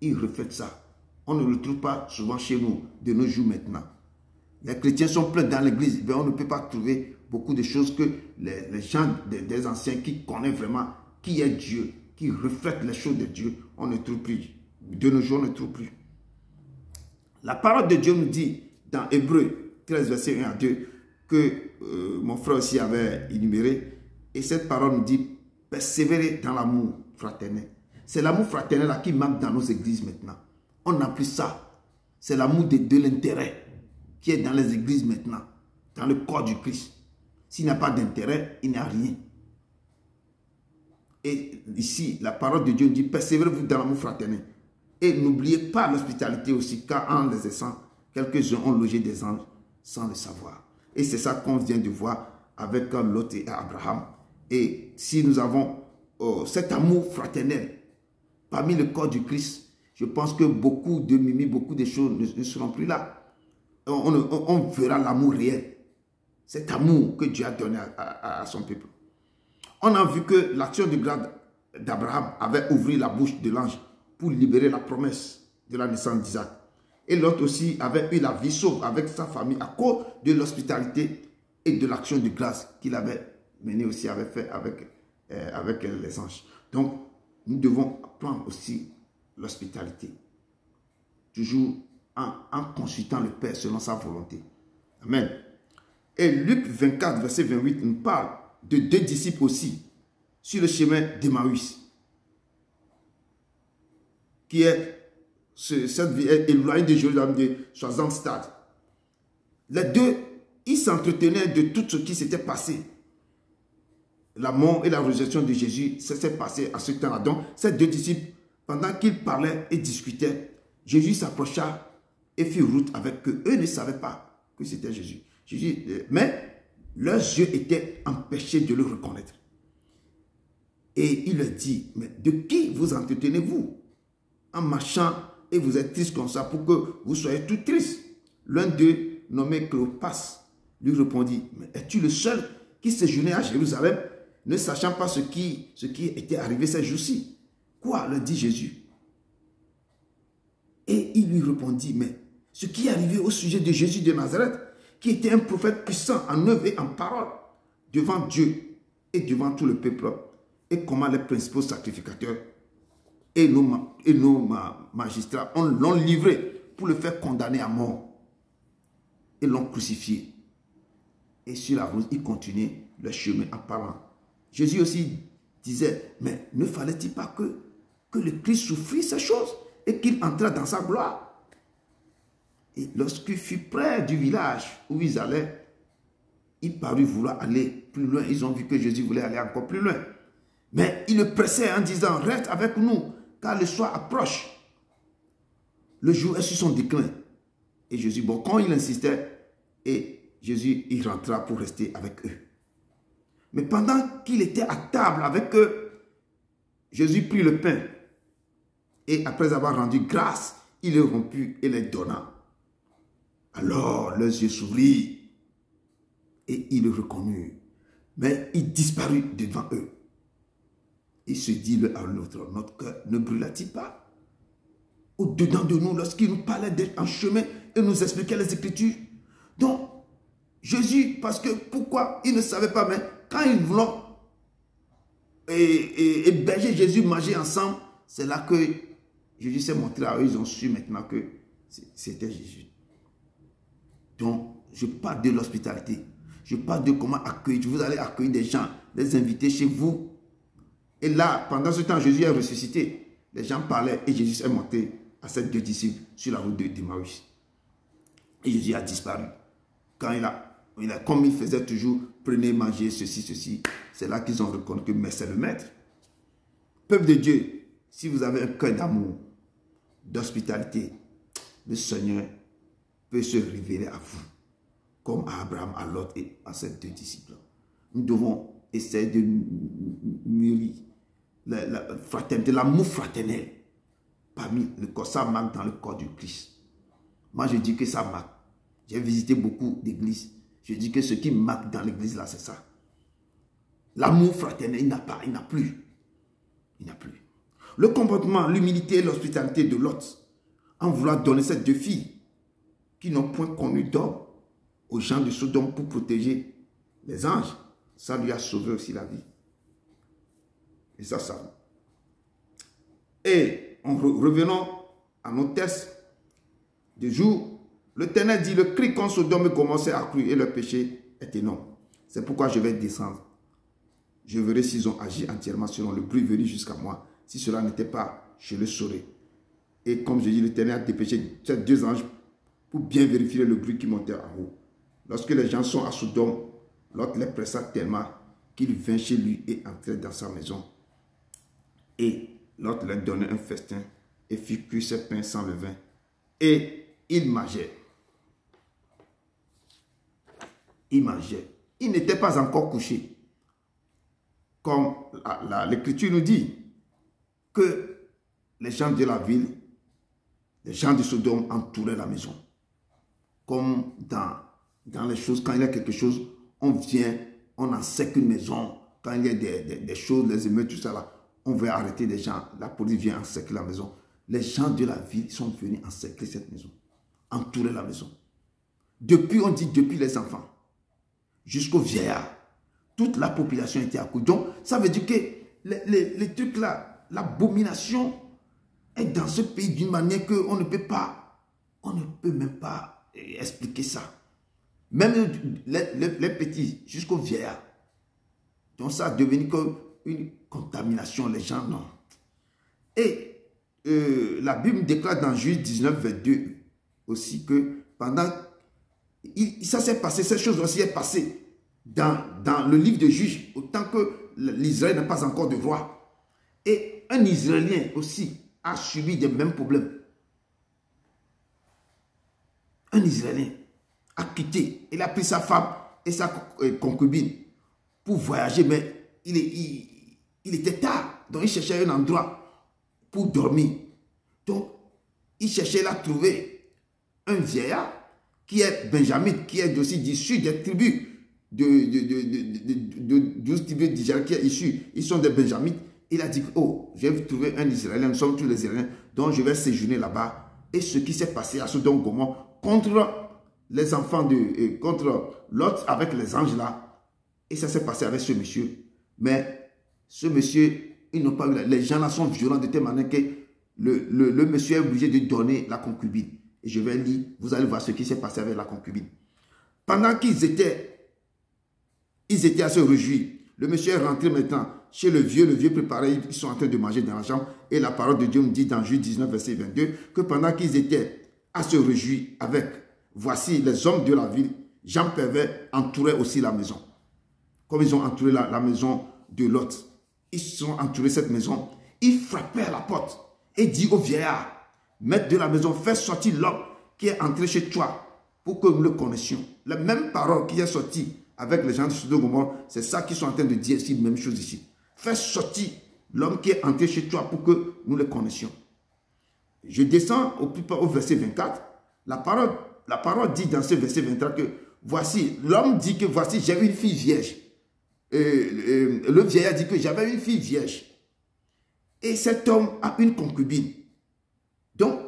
ils reflètent ça. On ne le trouve pas souvent chez nous, de nos jours maintenant. Les chrétiens sont pleins dans l'église, mais on ne peut pas trouver beaucoup de choses que les gens des anciens qui connaissent vraiment qui est Dieu, qui reflètent les choses de Dieu, on ne trouve plus. De nos jours, on ne trouve plus. La parole de Dieu nous dit dans Hébreux 13, verset 1 à 2, que mon frère aussi avait énuméré, et cette parole nous dit persévérer dans l'amour fraternel. C'est l'amour fraternel là qui manque dans nos églises maintenant. On n'a plus ça. C'est l'amour de l'intérêt qui est dans les églises maintenant, dans le corps du Christ. S'il n'y a pas d'intérêt, il n'y a rien. Et ici, la parole de Dieu dit, persévérez-vous dans l'amour fraternel. Et n'oubliez pas l'hospitalité aussi, car en les laissant, quelques-uns ont logé des anges sans le savoir. Et c'est ça qu'on vient de voir avec Lot et Abraham. Et si nous avons cet amour fraternel parmi le corps du Christ, je pense que beaucoup de mimi, beaucoup de choses ne seront plus là. On verra l'amour réel. Cet amour que Dieu a donné à son peuple. On a vu que l'action de grâce d'Abraham avait ouvert la bouche de l'ange pour libérer la promesse de la naissance d'Isaac. Et l'autre aussi avait eu la vie sauve avec sa famille à cause de l'hospitalité et de l'action de grâce qu'il avait menée aussi, avait fait avec les anges. Donc, nous devons apprendre aussi l'hospitalité. Toujours en consultant le Père selon sa volonté. Amen. Et Luc 24, verset 28, nous parle de deux disciples aussi sur le chemin d'Emmaüs, qui est cette vie est éloignée de Jérusalem de 60 stades. Les deux, ils s'entretenaient de tout ce qui s'était passé. La mort et la résurrection de Jésus, ça s'est passé à ce temps-là. Donc, ces deux disciples, pendant qu'ils parlaient et discutaient, Jésus s'approcha et fit route avec eux. Eux ne savaient pas que c'était Jésus. Mais leurs yeux étaient empêchés de le reconnaître. Et il leur dit, mais de qui vous entretenez-vous en marchant et vous êtes triste comme ça pour que vous soyez tout triste? L'un d'eux, nommé Cléopas, lui répondit, mais es-tu le seul qui séjournait à Jérusalem, ne sachant pas ce qui était arrivé ces jours-ci? Quoi, leur dit Jésus. Et il lui répondit, mais ce qui est arrivé au sujet de Jésus de Nazareth, qui était un prophète puissant en œuvre et en parole, devant Dieu et devant tout le peuple, et comment les principaux sacrificateurs et nos magistrats l'ont livré pour le faire condamner à mort. Et l'ont crucifié. Et sur la route, il continuait le chemin en parlant. Jésus aussi disait, mais ne fallait-il pas que le Christ souffrit ces choses et qu'il entra dans sa gloire? Et lorsqu'il fut près du village où ils allaient, il parut vouloir aller plus loin. Ils ont vu que Jésus voulait aller encore plus loin. Mais il le pressait en disant, reste avec nous, car le soir approche. Le jour est sur son déclin. Et Jésus, bon, quand il insistait, et Jésus, il rentra pour rester avec eux. Mais pendant qu'il était à table avec eux, Jésus prit le pain. Et après avoir rendu grâce, il le romput et les donna. Alors leurs yeux s'ouvrirent et ils le reconnurent. Mais il disparut devant eux. Il se dit l'un à l'autre, notre cœur ne brûla-t-il pas au-dedans de nous lorsqu'il nous parlait d'être en chemin et nous expliquait les Écritures? Donc, Jésus, parce que pourquoi il ne savait pas, mais quand ils voulaient héberger Jésus, manger ensemble, c'est là que Jésus s'est montré à eux, ils ont su maintenant que c'était Jésus. Donc, je parle de l'hospitalité. Je parle de comment accueillir. Vous allez accueillir des gens, les inviter chez vous. Et là, pendant ce temps, Jésus est ressuscité. Les gens parlaient et Jésus est monté à ses 2 disciples sur la route d'Emmaüs. Et Jésus a disparu. Quand comme il faisait toujours, prenez, mangez, ceci, ceci. C'est là qu'ils ont reconnu que c'est le maître. Peuple de Dieu, si vous avez un cœur d'amour, d'hospitalité, le Seigneur peut se révéler à vous, comme à Abraham, à Lot et à ses 2 disciples. Nous devons essayer de mûrir la fraternité, l'amour fraternel parmi le corps. Ça manque dans le corps du Christ. Moi, je dis que ça manque. J'ai visité beaucoup d'églises. Je dis que ce qui manque dans l'église là, c'est ça. L'amour fraternel, il n'a plus. Il n'a plus. Le comportement, l'humilité et l'hospitalité de Lot, en voulant donner ces 2 filles qui n'ont point connu d'homme aux gens de Sodome pour protéger les anges, ça lui a sauvé aussi la vie. Et ça. Et revenons à nos tests de jour. L'Éternel dit, le cri contre Sodome et Gomorrhe s'est accru et leur péché est énorme. C'est pourquoi je vais descendre. Je verrai s'ils ont agi entièrement selon le bruit venu jusqu'à moi. Si cela n'était pas, je le saurai. Et comme je dis, l'Éternel a dépêché ces 2 anges pour bien vérifier le bruit qui montait en haut. Lorsque les gens sont à Sodome, Lot les pressa tellement qu'il vint chez lui et entrait dans sa maison. Et Lot leur donnait un festin et fit cuire ses pains sans levain. Et il mangeait. Il mangeait. Il n'était pas encore couché. Comme l'Écriture nous dit que les gens de la ville, les gens de Sodome entouraient la maison. Comme dans les choses, quand il y a quelque chose, on vient, on enseigne une maison. Quand il y a des choses, les émeutes, tout ça là, on veut arrêter des gens. La police vient encercler la maison. Les gens de la ville sont venus encercler cette maison, entourer la maison. On dit depuis les enfants jusqu'aux vieillards, toute la population était accoudée. Donc, ça veut dire que les trucs là, l'abomination est dans ce pays d'une manière qu'on ne peut pas, on ne peut même pas expliquer ça. Même les petits jusqu'aux vieillards. Donc, ça a devenu comme une contamination, les gens, non. Et la Bible déclare dans Juge 19, 22 aussi que pendant... ça s'est passé, cette chose aussi est passée dans le livre de Juges, autant que l'Israël n'a pas encore de roi. Et un Israélien aussi a subi les mêmes problèmes. Un Israélien a quitté, il a pris sa femme et sa concubine pour voyager, mais il était tard, donc il cherchait un endroit pour dormir. Donc, il cherchait, il a trouvé un vieillard qui est Benjamin, qui est aussi issu des tribus de 12 tribus d'Israël qui est issu. Ils sont des Benjamites. Il a dit, oh, je vais trouver un Israélien, nous sommes tous les Israéliens, donc je vais séjourner là-bas. Et ce qui s'est passé à Sodome et Gomorrhe contre les enfants contre Lot avec les anges là. Et ça s'est passé avec ce monsieur. Mais ce monsieur, ils n'ont pas eu, les gens là sont violents de telle manière que le monsieur est obligé de donner la concubine. Et je vais lire, vous allez voir ce qui s'est passé avec la concubine. Pendant qu'ils étaient à se réjouir, le monsieur est rentré maintenant chez le vieux préparé, ils sont en train de manger dans la chambre. Et la parole de Dieu nous dit dans Juge 19, verset 22, que pendant qu'ils étaient à se réjouir voici les hommes de la ville, Jean Pervers entourait aussi la maison. comme ils ont entouré la maison de Lot, ils ont entouré cette maison, ils frappaient à la porte et dit au vieillard, maître de la maison, fais sortir l'homme qui est entré chez toi pour que nous le connaissions. La même parole qui est sortie avec les gens de Sodome et Gomorrhe, c'est ça qu'ils sont en train de dire ici, même chose ici. Fais sortir l'homme qui est entré chez toi pour que nous le connaissions. Je descends au verset 24. La parole dit dans ce verset 23 que voici, l'homme dit que voici, j'ai une fille vierge. Le vieillard dit que j'avais une fille vierge. Et cet homme a une concubine. Donc,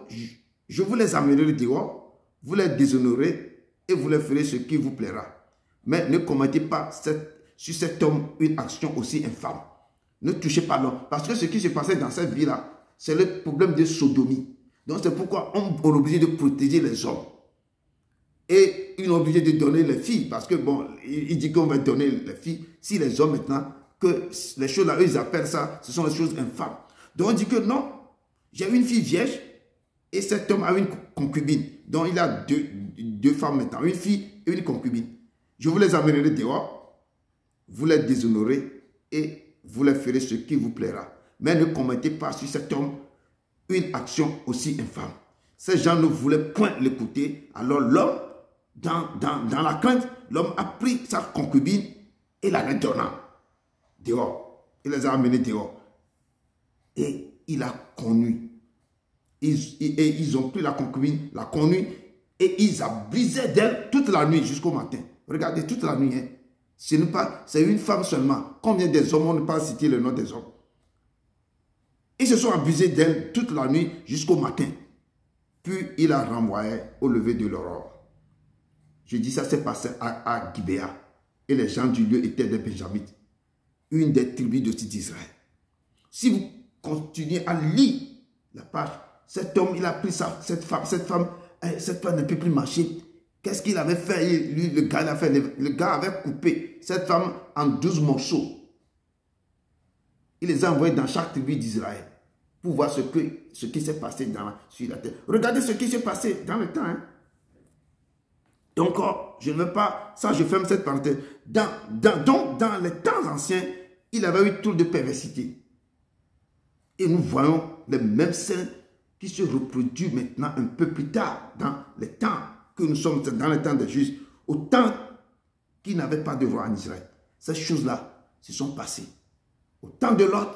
je vous les amènerai dehors, vous les déshonorez et vous les ferez ce qui vous plaira. Mais ne commettez pas sur cet homme une action aussi infâme. Ne touchez pas l'homme. Parce que ce qui se passait dans cette vie-là, c'est le problème de sodomie. Donc, c'est pourquoi on est obligé de protéger les hommes. Et ils sont obligés de donner les filles. Parce que, bon, il dit qu'on va donner les filles. Si les hommes, maintenant, que les choses là, eux, ils appellent ça, ce sont des choses infâmes. Donc, on dit que non, j'ai une fille vierge et cet homme a une concubine. Donc, il a deux femmes maintenant, une fille et une concubine. Je vous les amènerai dehors, vous les déshonorez et vous les ferez ce qui vous plaira. Mais ne commettez pas sur cet homme une action aussi infâme. Ces gens ne voulaient point l'écouter. Alors l'homme, dans la crainte, l'homme a pris sa concubine et la donna dehors. Il les a amenés dehors. Et il a connu. Ils ont pris la concubine, la connue, et ils abusaient d'elle toute la nuit jusqu'au matin. Regardez, toute la nuit. Hein. C'est une femme seulement. Combien des hommes, on ne peut pas citer le nom des hommes. Ils se sont abusés d'elle toute la nuit jusqu'au matin. Puis il a renvoyé au lever de l'aurore. Je dis ça, c'est passé à Gibéa. Et les gens du lieu étaient des Benjamites. Une des tribus d'Israël. Si vous continuez à lire la page, cet homme, il a pris cette femme ne peut plus marcher. Qu'est-ce qu'il avait fait? Lui, le gars avait coupé cette femme en 12 morceaux. Il les a envoyés dans chaque tribu d'Israël pour voir ce qui s'est passé sur la terre. Regardez ce qui s'est passé dans le temps. Hein. Donc, je ne veux pas... Ça, je ferme cette parenthèse. Donc, dans les temps anciens, il avait eu tout de perversité. Et nous voyons les mêmes scènes qui se reproduisent maintenant un peu plus tard, dans les temps que nous sommes, dans les temps des juges, au temps qu'il n'avait pas de roi en Israël. Ces choses-là se sont passées. Au temps de Lot,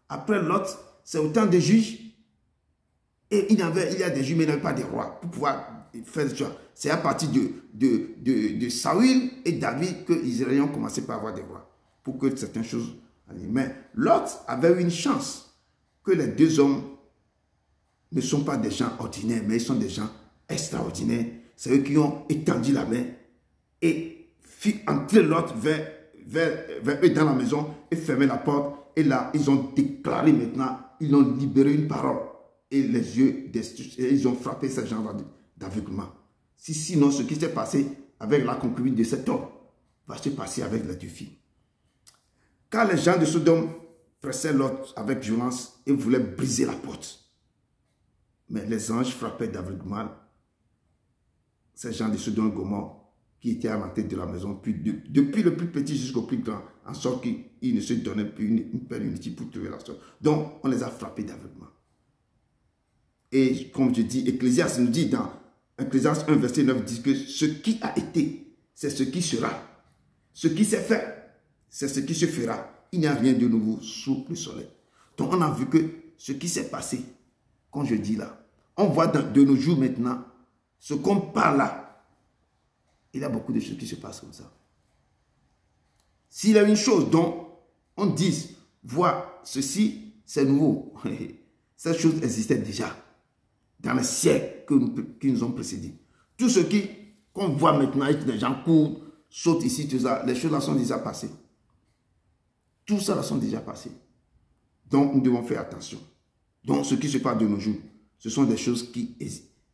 après Lot, c'est au temps des juges. Et il y a des juges, mais il n'y avait pas de rois pour pouvoir faire des choses. C'est à partir de Saül et David que les Israéliens ont commencé par avoir des rois. Pour que certaines choses... Mais Lot avait une chance que les deux hommes ne sont pas des gens ordinaires, mais ils sont des gens extraordinaires. C'est eux qui ont étendu la main et fit entrer Lot vers eux dans la maison et fermer la porte. Et là, ils ont déclaré maintenant, ils ont libéré une parole. Et les yeux, ils ont frappé ces gens d'aveuglement. Sinon, ce qui s'est passé avec la concubine de cet homme va se passer avec les deux filles. Car les gens de Sodome pressaient Lot avec violence et voulaient briser la porte. Mais les anges frappaient d'aveuglement ces gens de Sodome et Gomorrhe qui étaient à la tête de la maison, puis depuis le plus petit jusqu'au plus grand, en sorte qu'ils ne se donnaient plus une peine inutile pour trouver la sorte. Donc, on les a frappés d'aveuglement. Et comme je dis, Ecclésiaste nous dit dans Ecclésiaste 1, verset 9, dit que ce qui a été, c'est ce qui sera. Ce qui s'est fait, c'est ce qui se fera. Il n'y a rien de nouveau sous le soleil. Donc, on a vu que ce qui s'est passé, comme je dis là, on voit de nos jours maintenant, ce qu'on parle là, il y a beaucoup de choses qui se passent comme ça. S'il y a une chose dont on dit, vois, ceci, c'est nouveau. Cette chose existait déjà dans les siècles qui nous ont précédés. Tout ce qu'on voit maintenant, les gens courent, sautent ici, tout ça, les choses là sont déjà passées. Tout ça là sont déjà passées. Donc, nous devons faire attention. Donc, ce qui se passe de nos jours, ce sont des choses qui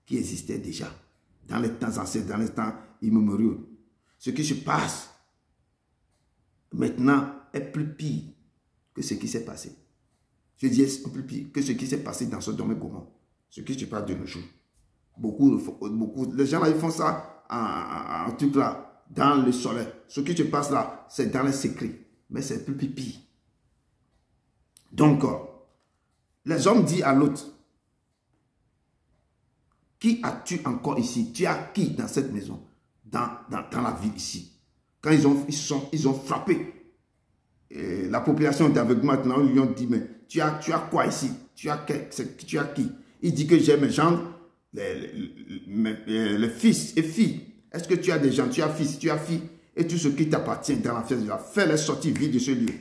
existaient déjà dans les temps anciens, dans les temps immémoriaux. Ce qui se passe maintenant est plus pire que ce qui s'est passé. Je dis est plus pire que ce qui s'est passé dans ce domaine commun. Ce qui se passe de nos jours. Beaucoup, les gens là, ils font ça en truc là, dans le soleil. Ce qui se passe là, c'est dans les secrets. Mais c'est plus pire. Donc, les hommes disent à l'autre, qui as-tu encore ici? Tu as qui dans cette maison? Dans la ville ici. Quand ils ont frappé la population d'Aveugles, maintenant, ils lui ont dit, mais tu as quoi ici? Tu as qui? Il dit que j'ai mes gendres, les fils et filles. Est-ce que tu as des gens? Tu as fils, tu as filles, et tout ce qui t'appartient dans la fête de la fais-les sortir vite de ce lieu.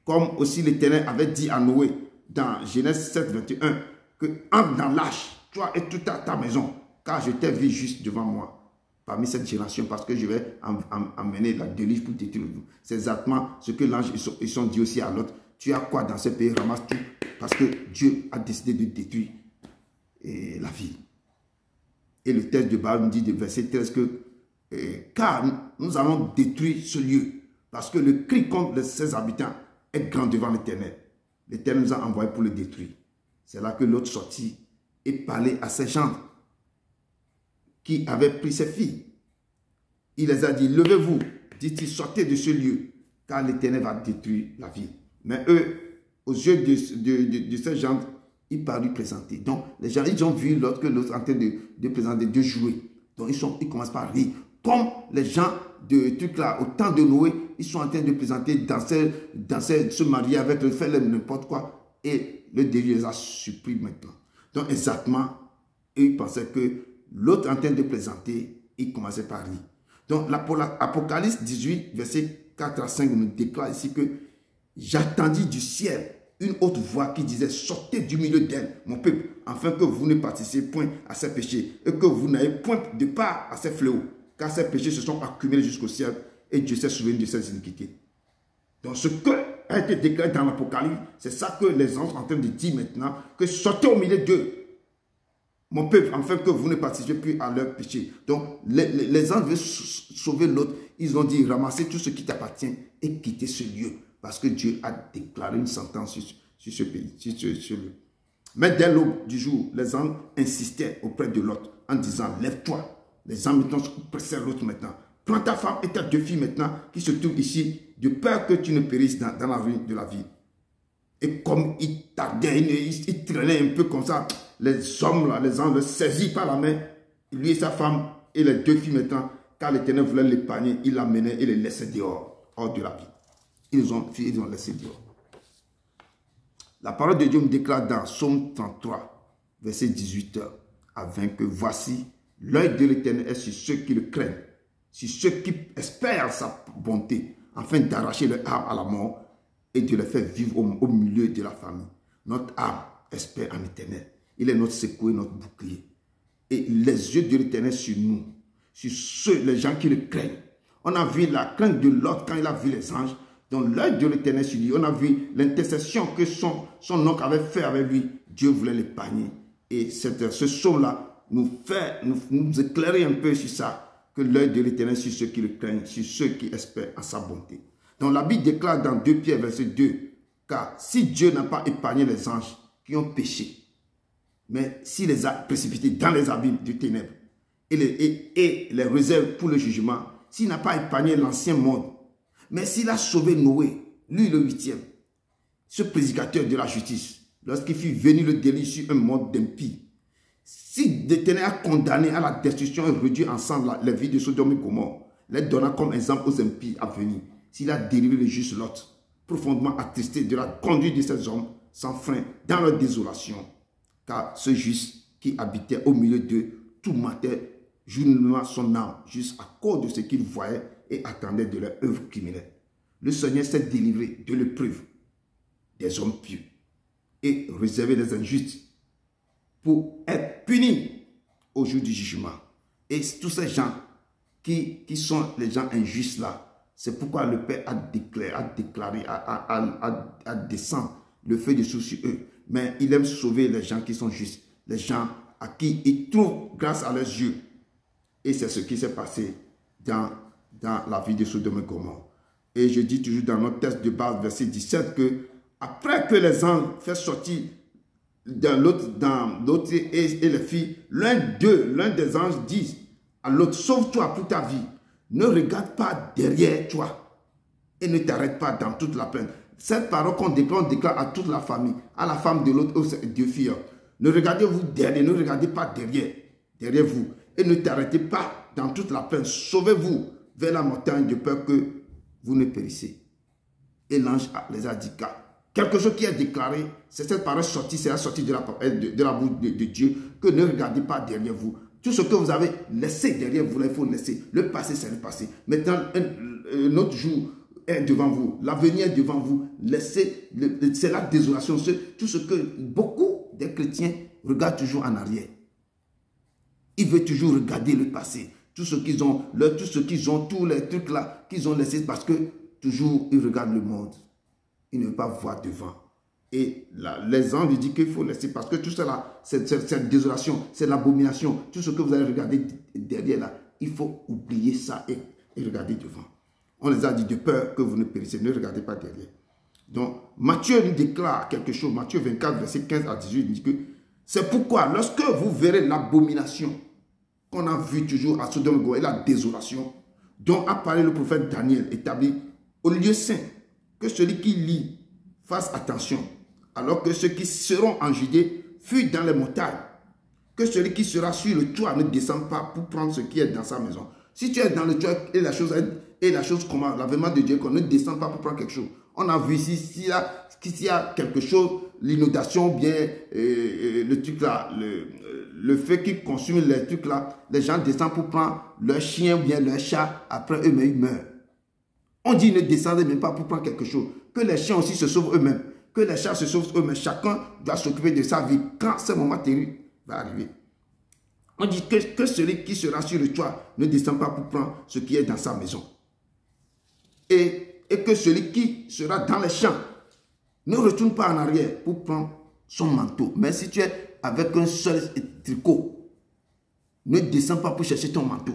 Comme aussi l'Éternel avait dit à Noé dans Genèse 7, 21, que entre dans l'arche, toi et toute ta maison, car je t'ai vu juste devant moi parmi cette génération, parce que je vais emmener la déluge pour détruire le monde. C'est exactement ce que l'ange, ils sont dit aussi à l'autre. Tu as quoi dans ce pays? Ramasse tout, parce que Dieu a décidé de détruire la ville. Et le texte de Balaam nous dit de verset 13 que car nous allons détruire ce lieu, parce que le cri contre ses habitants est grand devant l'Éternel. L'Éternel nous a envoyé pour le détruire. C'est là que l'autre sortit et parlait à ses gens qui avaient pris ses filles. Il les a dit, levez-vous, dit-il, sortez de ce lieu, car l'Éternel va détruire la ville. Mais eux, aux yeux de ces gens, ils parurent présenter. Donc, les gens, ils ont vu l'autre en train de présenter, de jouer. Donc, ils commencent par rire. Comme les gens de trucs là, au temps de Noé, ils sont en train de présenter, danser, se marier avec le faire n'importe quoi. Et le déluge les a surpris maintenant. Donc, exactement, ils pensaient que l'autre en train de présenter, il commençait par rire. Donc, l'Apocalypse 18, verset 4 à 5, nous déclare ici que j'attendis du ciel une autre voix qui disait, sortez du milieu d'elle, mon peuple, afin que vous ne participez point à ses péchés et que vous n'ayez point de part à ses fléaux, car ces péchés se sont accumulés jusqu'au ciel et Dieu s'est souvenu de ses iniquités. Donc, ce que a été déclaré dans l'Apocalypse, c'est ça que les anges sont en train de dire maintenant, que sortez au milieu d'eux, mon peuple, afin que vous ne participez plus à leurs péchés. Donc, les anges veulent sauver l'autre. Ils ont dit, ramassez tout ce qui t'appartient et quittez ce lieu. Parce que Dieu a déclaré une sentence sur ce pays, sur ce lieu. Mais dès l'aube du jour, les anges insistaient auprès de l'autre en disant, lève-toi. Les anges maintenant pressaient l'autre maintenant. Prends ta femme et tes deux filles maintenant qui se trouvent ici, de peur que tu ne périsses dans la rue de la ville. Et comme il tardait, il traînait un peu comme ça, les hommes là, les anges le saisissent par la main, lui et sa femme et les deux filles maintenant, car l'Éternel voulait l'épargner, il l'amenait et les laissait dehors, hors de la ville. Ils ont laissé dehors. La parole de Dieu me déclare dans Psaume 33, verset 18 à 20, que voici, l'œil de l'Éternel est sur ceux qui le craignent, sur ceux qui espèrent sa bonté, afin d'arracher leur âme à la mort et de les faire vivre au milieu de la famille. Notre âme espère en l'Éternel. Il est notre secours et notre bouclier. Et les yeux de l'Éternel sur nous, sur les gens qui le craignent. On a vu la crainte de l'autre quand il a vu les anges. Donc l'œil de l'Éternel sur lui, on a vu l'intercession que son oncle avait fait avec lui. Dieu voulait l'épargner. Et ce psaume-là nous éclairer un peu sur ça. Que l'œil de l'Éternel sur ceux qui le craignent, sur ceux qui espèrent en sa bonté. Donc la Bible déclare dans 2 Pierre, verset 2, car si Dieu n'a pas épargné les anges qui ont péché, mais s'il les a précipités dans les abîmes du ténèbre et les réserve pour le jugement, s'il n'a pas épargné l'ancien monde, mais s'il a sauvé Noé, lui le 8e, ce prédicateur de la justice, lorsqu'il fit venir le déluge sur un monde d'impies, si l'Éternel a condamné à la destruction et réduit ensemble les vies de Sodome et Gomorrhe, les donnant comme exemple aux impies à venir, s'il a délivré le juste Lot, profondément attristé de la conduite de ces hommes sans frein dans leur désolation, car ce juste qui habitait au milieu d'eux tourmentait journellement son âme juste à cause de ce qu'il voyait et attendait de leur œuvre criminelle. Le Seigneur s'est délivré de l'épreuve des hommes pieux et réservé des injustes pour être punis au jour du jugement. Et tous ces gens qui sont les gens injustes là, c'est pourquoi le Père a déclaré, a descendu le feu de feu sur eux. Mais il aime sauver les gens qui sont justes, les gens à qui il trouve grâce à leurs yeux. Et c'est ce qui s'est passé dans la vie de Sodome et Gomorrhe. Et je dis toujours dans notre texte de base, verset 17, que après que les anges fait sortir dans l'autre et les filles, l'un des anges dit à l'autre, sauve-toi pour ta vie. ne regarde pas derrière toi et ne t'arrête pas dans toute la peine. Cette parole qu'on déclare, on déclare à toute la famille, à la femme de l'autre, aux deux filles. Ne regardez-vous derrière, ne regardez pas derrière vous. Et ne t'arrêtez pas dans toute la plaine. Sauvez-vous vers la montagne de peur que vous ne périssez. Et l'ange les a dit, quelque chose qui est déclaré, c'est cette parole sortie, c'est la sortie de la bouche de Dieu, que ne regardez pas derrière vous. Tout ce que vous avez laissé derrière vous, il faut laisser. Le passé, c'est le passé. Maintenant, un autre jour est devant vous. L'avenir est devant vous. Laissez, c'est la désolation. Tout ce que beaucoup des chrétiens regardent toujours en arrière. Ils veulent toujours regarder le passé. Tout ce qu'ils ont, tous les trucs là qu'ils ont laissés parce que toujours ils regardent le monde. Ils ne veulent pas voir devant. Et là, les anges disent qu'il faut laisser parce que tout cela, cette désolation, c'est l'abomination. Tout ce que vous allez regarder derrière là, il faut oublier ça et regarder devant. On les a dit de peur que vous ne périssez, ne regardez pas derrière. Donc, Matthieu nous déclare quelque chose. Matthieu 24, verset 15 à 18, il dit que c'est pourquoi lorsque vous verrez l'abomination qu'on a vu toujours à Sodome et Gomorrhe et la désolation dont a parlé le prophète Daniel établi au lieu saint, que celui qui lit fasse attention, alors que ceux qui seront en Judée fuient dans les montagnes, que celui qui sera sur le toit ne descende pas pour prendre ce qui est dans sa maison. Si tu es dans le toit et la chose comment, l'avènement de Dieu, qu'on ne descend pas pour prendre quelque chose. On a vu ici, s'il y a quelque chose, l'inondation, bien le truc là, le feu qui consume les trucs là, les gens descendent pour prendre leur chien ou bien leur chat, après eux-mêmes ils meurent. On dit ne descendez même pas pour prendre quelque chose. Que les chiens aussi se sauvent eux-mêmes. Que les chats se sauvent eux-mêmes. Chacun doit s'occuper de sa vie quand ce moment terrible va arriver. On dit que celui qui sera sur le toit ne descend pas pour prendre ce qui est dans sa maison. Et que celui qui sera dans les champs ne retourne pas en arrière pour prendre son manteau. Mais si tu es avec un seul tricot, ne descends pas pour chercher ton manteau.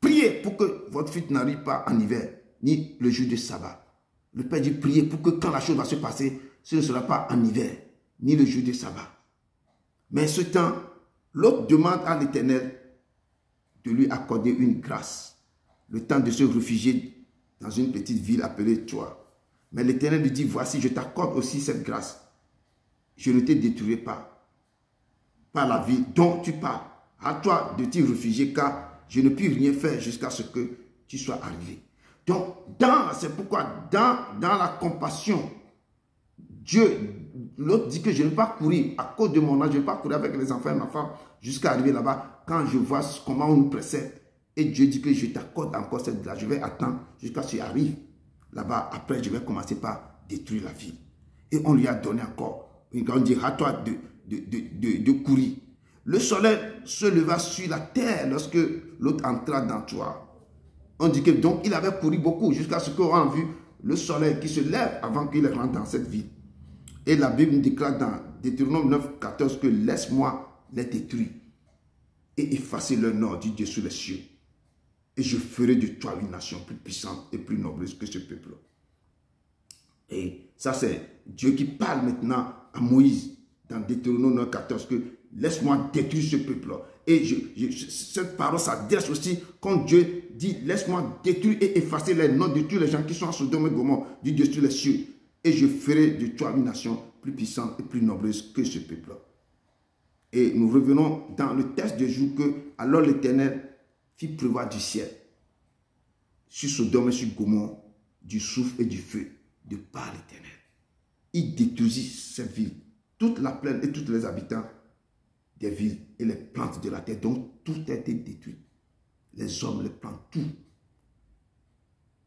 Priez pour que votre fuite n'arrive pas en hiver, ni le jour de sabbat. Le Père dit priez pour que quand la chose va se passer, ce ne sera pas en hiver, ni le jour de sabbat. Mais ce temps, l'autre demande à l'Éternel de lui accorder une grâce. Le temps de se réfugier dans une petite ville appelée Troie. Mais l'Éternel lui dit, voici, je t'accorde aussi cette grâce. Je ne te détruirai pas par la ville dont tu parles. À toi de t'y réfugier, car je ne puis rien faire jusqu'à ce que tu sois arrivé. Donc, c'est pourquoi dans la compassion, Dieu, l'autre dit que je ne vais pas courir à cause de mon âge, je ne vais pas courir avec les enfants et ma femme jusqu'à arriver là-bas quand je vois comment on nous précède. Et Dieu dit que je t'accorde encore cette grâce. Je vais attendre jusqu'à ce qu'il arrive là-bas. Après, je vais commencer par détruire la ville. Et on lui a donné encore une grande dire à toi de courir. Le soleil se leva sur la terre lorsque l'autre entra dans toi. On dit que donc il avait couru beaucoup jusqu'à ce qu'on ait vu le soleil qui se lève avant qu'il rentre dans cette ville. Et la Bible déclare dans Deutéronome 9, 14 que laisse-moi les détruire et effacer leur nom, dit Dieu sur les cieux. Et je ferai de toi une nation plus puissante et plus nombreuse que ce peuple. Et ça c'est Dieu qui parle maintenant à Moïse dans Deutéronome 9, 14 que laisse-moi détruire ce peuple. Et cette parole s'adresse aussi quand Dieu dit laisse-moi détruire et effacer les noms de tous les gens qui sont en Sodome et Gomorrhe, dit Dieu sur les cieux. Et je ferai de toi une nation plus puissante et plus nombreuse que ce peuple. Et nous revenons dans le texte de jour que alors l'Éternel fit pleuvoir du ciel sur Sodome et sur Gomorrhe du souffle et du feu de par l'Éternel. Il détruisit cette ville, toute la plaine et tous les habitants des villes et les plantes de la terre. Donc tout a été détruit. Les hommes, les plantes, tout.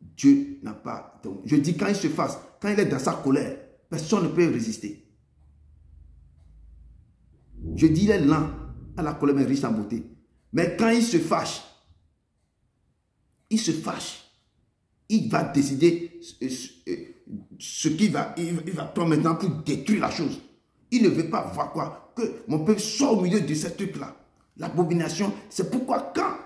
Dieu n'a pas... Donc, je dis quand il se fasse, quand il est dans sa colère, personne ne peut résister. Je dis il est lent à la colère mais riche en beauté. Mais quand il se fâche, il va décider ce qu'il va prendre maintenant pour détruire la chose. Il ne veut pas voir quoi? Que mon peuple soit au milieu de ce truc-là. L'abomination, c'est pourquoi quand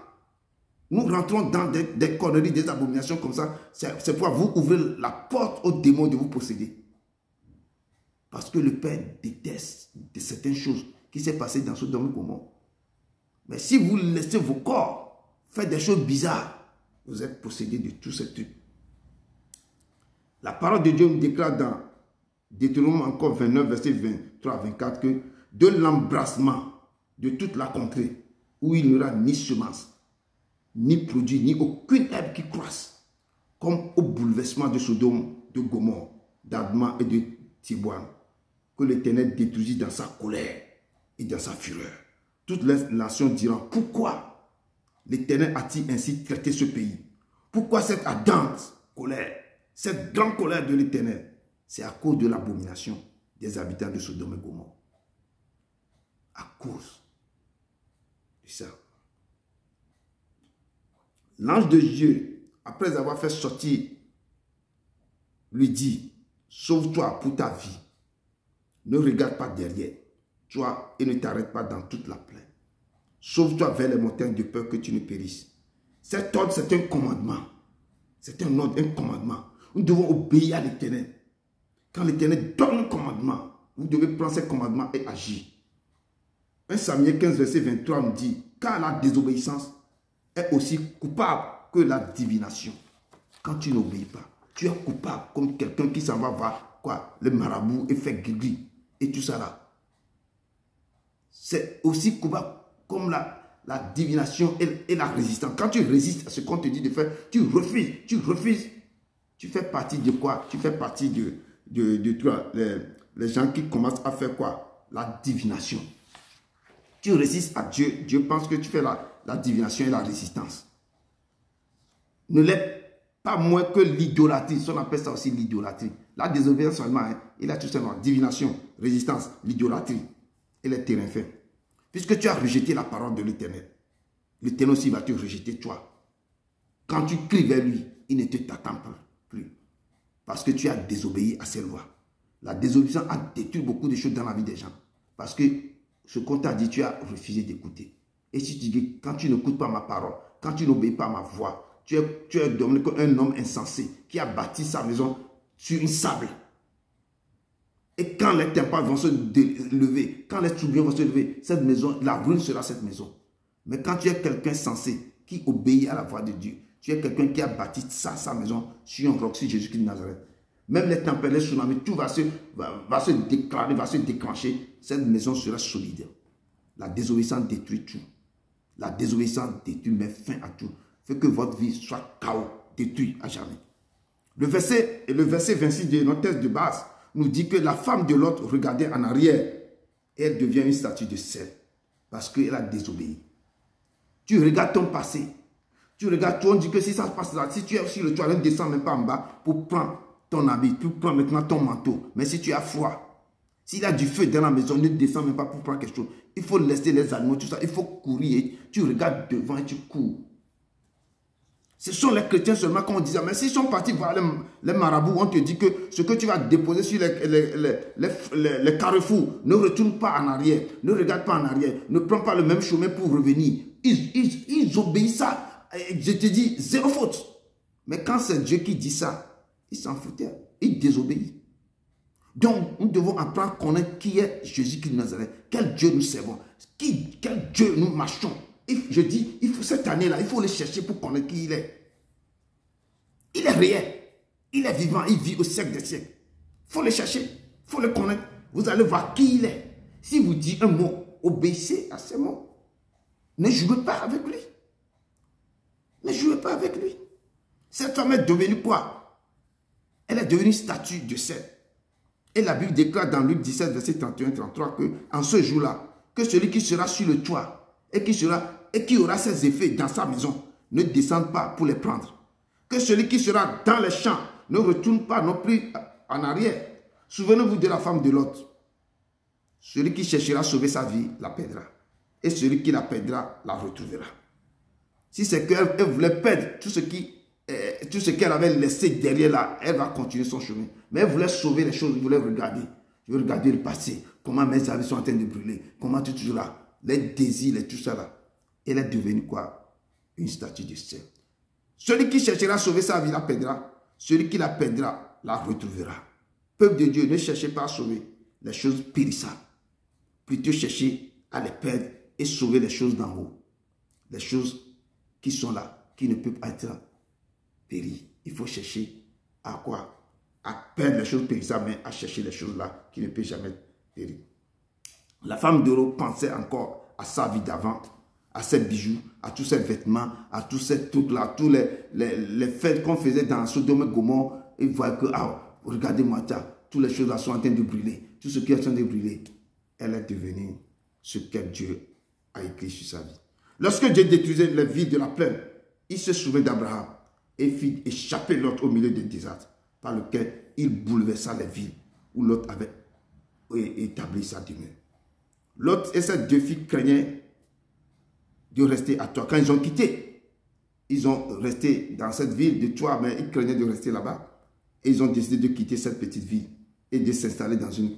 nous rentrons dans des conneries, des abominations comme ça, c'est pour vous ouvrir la porte aux démons de vous posséder. Parce que le Père déteste de certaines choses qui s'est passées dans ce domaine commun. Mais si vous laissez vos corps faire des choses bizarres, Vous êtes possédés de tous ces trucs. La parole de Dieu nous déclare dans Deutéronome encore 29, verset 23 à 24 que de l'embrassement de toute la contrée où il n'y aura ni semence, ni produit, ni aucune herbe qui croisse, comme au bouleversement de Sodome, de Gomorrhe, d'Adma et de Tiboine, que l'Éternel détruisit dans sa colère et dans sa fureur. Toutes les nations diront, pourquoi l'Éternel a-t-il ainsi traité ce pays? Pourquoi cette ardente colère, cette grande colère de l'Éternel? C'est à cause de l'abomination des habitants de Sodome et Gomorrhe. À cause de ça. L'ange de Dieu, après avoir fait sortir, lui dit, sauve-toi pour ta vie. Ne regarde pas derrière toi et ne t'arrête pas dans toute la plaine. Sauve-toi vers les montagnes de peur que tu ne périsses. Cet ordre, c'est un commandement. C'est un ordre, un commandement. Nous devons obéir à l'Éternel. Quand l'Éternel donne un commandement, vous devez prendre ce commandement et agir. 1 Samuel 15, verset 23 nous dit, car la désobéissance est aussi coupable que la divination. Quand tu n'obéis pas, tu es coupable comme quelqu'un qui s'en va voir quoi, le marabout et fait gris et tout ça là. C'est aussi coupable comme la divination et la résistance. Quand tu résistes à ce qu'on te dit de faire, tu refuses. Tu fais partie de quoi? Tu fais partie de toi, les gens qui commencent à faire quoi? La divination. Tu résistes à Dieu. Dieu pense que tu fais la divination et la résistance. Ne l'est pas moins que l'idolâtrie. On appelle ça aussi l'idolâtrie. La désobéissance seulement, hein, il a tout simplement divination, résistance, l'idolâtrie et les terrains faits. Puisque tu as rejeté la parole de l'Éternel, l'Éternel aussi va te rejeter toi. Quand tu cries vers lui, il ne t'attend plus. Parce que tu as désobéi à ses lois. La désobéissance a détruit beaucoup de choses dans la vie des gens. Parce que ce qu'on t'a dit, tu as refusé d'écouter. Et si tu dis, quand tu n'écoutes pas ma parole, quand tu n'obéis pas à ma voix, tu es devenu comme un homme insensé qui a bâti sa maison sur une sable. Et quand les tympans vont se lever, quand les tourbillons vont se lever, cette maison, la ruine sera cette maison. Mais quand tu es quelqu'un sensé qui obéit à la voix de Dieu, tu es quelqu'un qui a bâti sa maison sur un roc, sur Jésus-Christ de Nazareth. Même les tempêtes, les tsunamis, tout va se déclarer, va se déclencher. Cette maison sera solide. La désobéissance détruit tout. La désobéissance détruit, met fin à tout. Fait que votre vie soit chaos, détruite à jamais. Le verset 26 de notre texte de base nous dit que la femme de l'autre regardait en arrière et elle devient une statue de sel parce qu'elle a désobéi. Tu regardes ton passé. Tu regardes, on dit que si ça se passe là, si tu es sur le toit, ne descends même pas en bas pour prendre ton habit, pour prendre maintenant ton manteau. Mais si tu as froid, s'il y a du feu dans la maison, ne descends même pas pour prendre quelque chose. Il faut laisser les animaux, tout ça. Il faut courir. Tu regardes devant et tu cours. Ce sont les chrétiens seulement qu'on disait, mais s'ils sont partis voir les marabouts, on te dit que ce que tu vas déposer sur les carrefours, ne retourne pas en arrière, ne regarde pas en arrière, ne prends pas le même chemin pour revenir. Ils obéissent ça. Je te dis, zéro faute. Mais quand c'est Dieu qui dit ça, ils s'en foutaient. Ils désobéissent. Donc, nous devons apprendre à connaître qui est Jésus-Christ de Nazareth. Quel Dieu nous servons. Quel Dieu nous marchons. Je dis, cette année-là, il faut le chercher pour connaître qui il est. Il est réel. Il est vivant. Il vit au siècle des siècles. Il faut le chercher. Il faut le connaître. Vous allez voir qui il est. Si vous dites un mot, obéissez à ces mots. Ne jouez pas avec lui. Ne jouez pas avec lui. Cette femme est devenue quoi? Elle est devenue statue de sel. Et la Bible déclare dans Luc 17, verset 31-33 que en ce jour-là, que celui qui sera sur le toit et qui aura ses effets dans sa maison ne descende pas pour les prendre. Que celui qui sera dans les champs ne retourne pas non plus en arrière. Souvenez-vous de la femme de Lot. Celui qui cherchera à sauver sa vie la perdra. Et celui qui la perdra la retrouvera. Si c'est qu'elle voulait perdre tout ce qu'elle avait laissé derrière là, elle va continuer son chemin. Mais elle voulait sauver les choses, elle voulait regarder. Je veux regarder le passé, comment mes avis sont en train de brûler, comment tout là, les désirs, et tout ça là. Elle est devenue quoi? Une statue de sel. Celui qui cherchera à sauver sa vie la perdra. Celui qui la perdra la retrouvera. Peuple de Dieu, ne cherchez pas à sauver les choses périssables. Plutôt cherchez à les perdre et sauver les choses d'en haut. Les choses qui sont là, qui ne peuvent pas être périr. Il faut chercher à quoi? À perdre les choses périssables, mais à chercher les choses là qui ne peuvent jamais périr. La femme d'Euro pensait encore à sa vie d'avant, à ses bijoux, à tous ses vêtements, à tous ces trucs-là, tous les fêtes qu'on faisait dans Sodome et Gomorrhe. Et voit que, ah, regardez-moi ça, toutes les choses là sont en train de brûler. Tout ce qui est en train de brûler, elle est devenue ce que Dieu a écrit sur sa vie. Lorsque Dieu détruisait les villes de la plaine, il se souvint d'Abraham et fit échapper Lot au milieu des désastres, par lequel il bouleversa les villes où Lot avait établi sa demeure. Lot et ses deux filles craignaient de rester à Troie. Quand ils ont quitté, ils ont resté dans cette ville de Troie, mais ils craignaient de rester là-bas. Et ils ont décidé de quitter cette petite ville et de s'installer dans une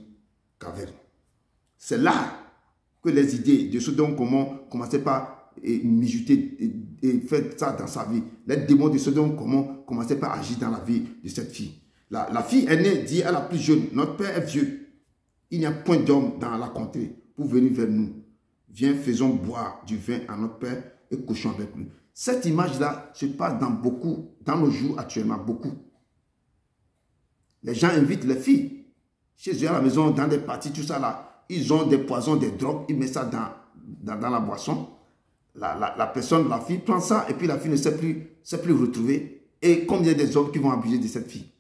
caverne. C'est là que les idées de Sodome commençaient par mijoter et faire ça dans sa vie. Les démons de Sodome commençaient par agir dans la vie de cette fille. La fille aînée dit à la plus jeune, notre père est vieux. Il n'y a point d'homme dans la contrée pour venir vers nous. Viens, faisons boire du vin à notre père et couchons avec lui. Cette image-là se passe dans nos jours actuellement, beaucoup. Les gens invitent les filles chez eux à la maison, dans des parties, tout ça là. Ils ont des poisons, des drogues, ils mettent ça dans la boisson. La personne, la fille prend ça et puis la fille ne sait plus retrouver. Et combien des hommes qui vont abuser de cette fille?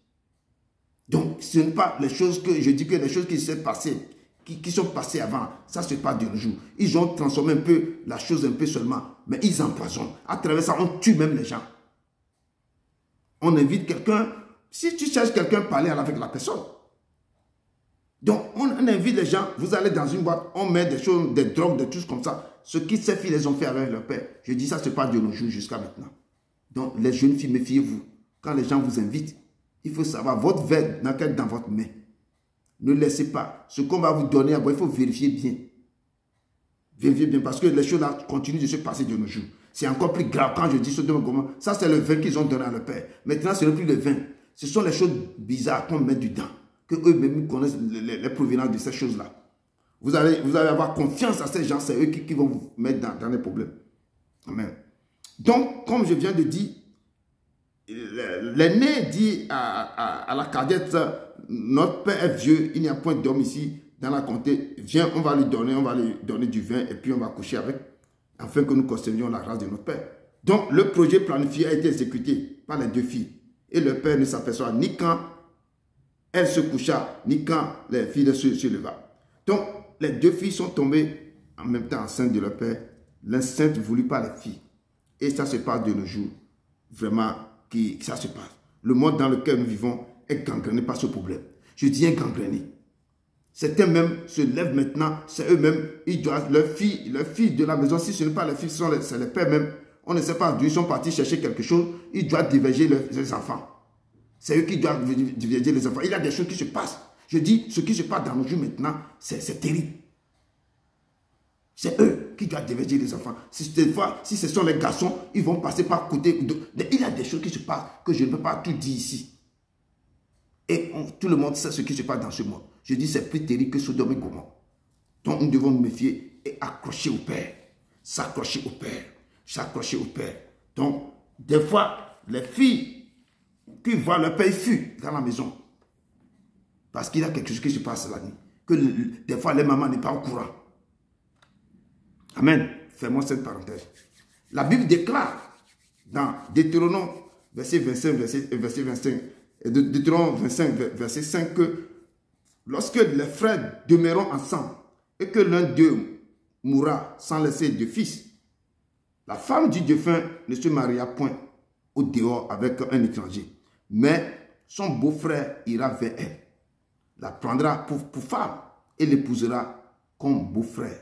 Donc, ce n'est pas les choses que je dis que les choses qui se sont passées, qui sont passées avant, ça se passe de nos jours. Ils ont transformé un peu la chose un peu seulement, mais ils empoisonnent. À travers ça, on tue même les gens. On invite quelqu'un. Si tu cherches quelqu'un, parler avec la personne. Donc, on invite les gens, vous allez dans une boîte, on met des choses, des drogues, des choses comme ça. Ce qui ces filles les ont fait avec leur père. Je dis ça, c'est pas de nos jours jusqu'à maintenant. Donc, les jeunes filles, méfiez-vous. Quand les gens vous invitent, il faut savoir, votre verre n'a qu'à être dans votre main. Ne laissez pas. Ce qu'on va vous donner, il faut vérifier bien. Vérifiez bien, parce que les choses là continuent de se passer de nos jours. C'est encore plus grave quand je dis ce moment. Ça, c'est le vin qu'ils ont donné à leur père. Maintenant, ce n'est plus le vin. Ce sont les choses bizarres qu'on met dedans, que eux-mêmes connaissent les provenances de ces choses-là. Vous allez avoir confiance à ces gens, c'est eux qui vont vous mettre dans les problèmes. Amen. Donc, comme je viens de dire, l'aîné dit à la cadette, notre père est vieux, il n'y a point d'homme ici dans la comté, viens, on va lui donner du vin et puis on va coucher avec, afin que nous conservions la race de notre père. Donc, le projet planifié a été exécuté par les deux filles. Et le père ne s'aperçoit ni quand elle se coucha, ni quand les filles se leva. Donc, les deux filles sont tombées en même temps enceintes de leur père. L'enceinte voulue par les filles. Et ça se passe de nos jours. Vraiment, ça se passe. Le monde dans lequel nous vivons est gangréné par ce problème. Je dis gangréné. Certains même se lèvent maintenant, c'est eux-mêmes, ils doivent, leurs filles de la maison, si ce n'est pas les filles, c'est les pères même. On ne sait pas d'où ils sont partis chercher quelque chose, ils doivent diverger les enfants. C'est eux qui doivent diverger les enfants. Il y a des choses qui se passent. Je dis, ce qui se passe dans nos jours maintenant, c'est terrible. C'est eux qui doivent diverger les enfants. Des fois, si ce sont les garçons, ils vont passer par côté. Il y a des choses qui se passent que je ne peux pas tout dire ici. Et tout le monde sait ce qui se passe dans ce monde. Je dis, c'est plus terrible que Sodome et Gomorrhe. Donc, nous devons nous méfier et accrocher au Père. S'accrocher au Père. S'accrocher au Père. Donc, des fois, les filles qui voient leur père fuir dans la maison, parce qu'il y a quelque chose qui se passe la nuit, que des fois, les mamans n'est pas au courant. Amen. Fermons cette parenthèse. La Bible déclare dans Deutéronome, verset 25, verset 25, Deutéronome 25, verset 5, que lorsque les frères demeureront ensemble et que l'un d'eux mourra sans laisser de fils, la femme du défunt ne se mariera point au dehors avec un étranger, mais son beau-frère ira vers elle, la prendra pour femme et l'épousera comme beau-frère.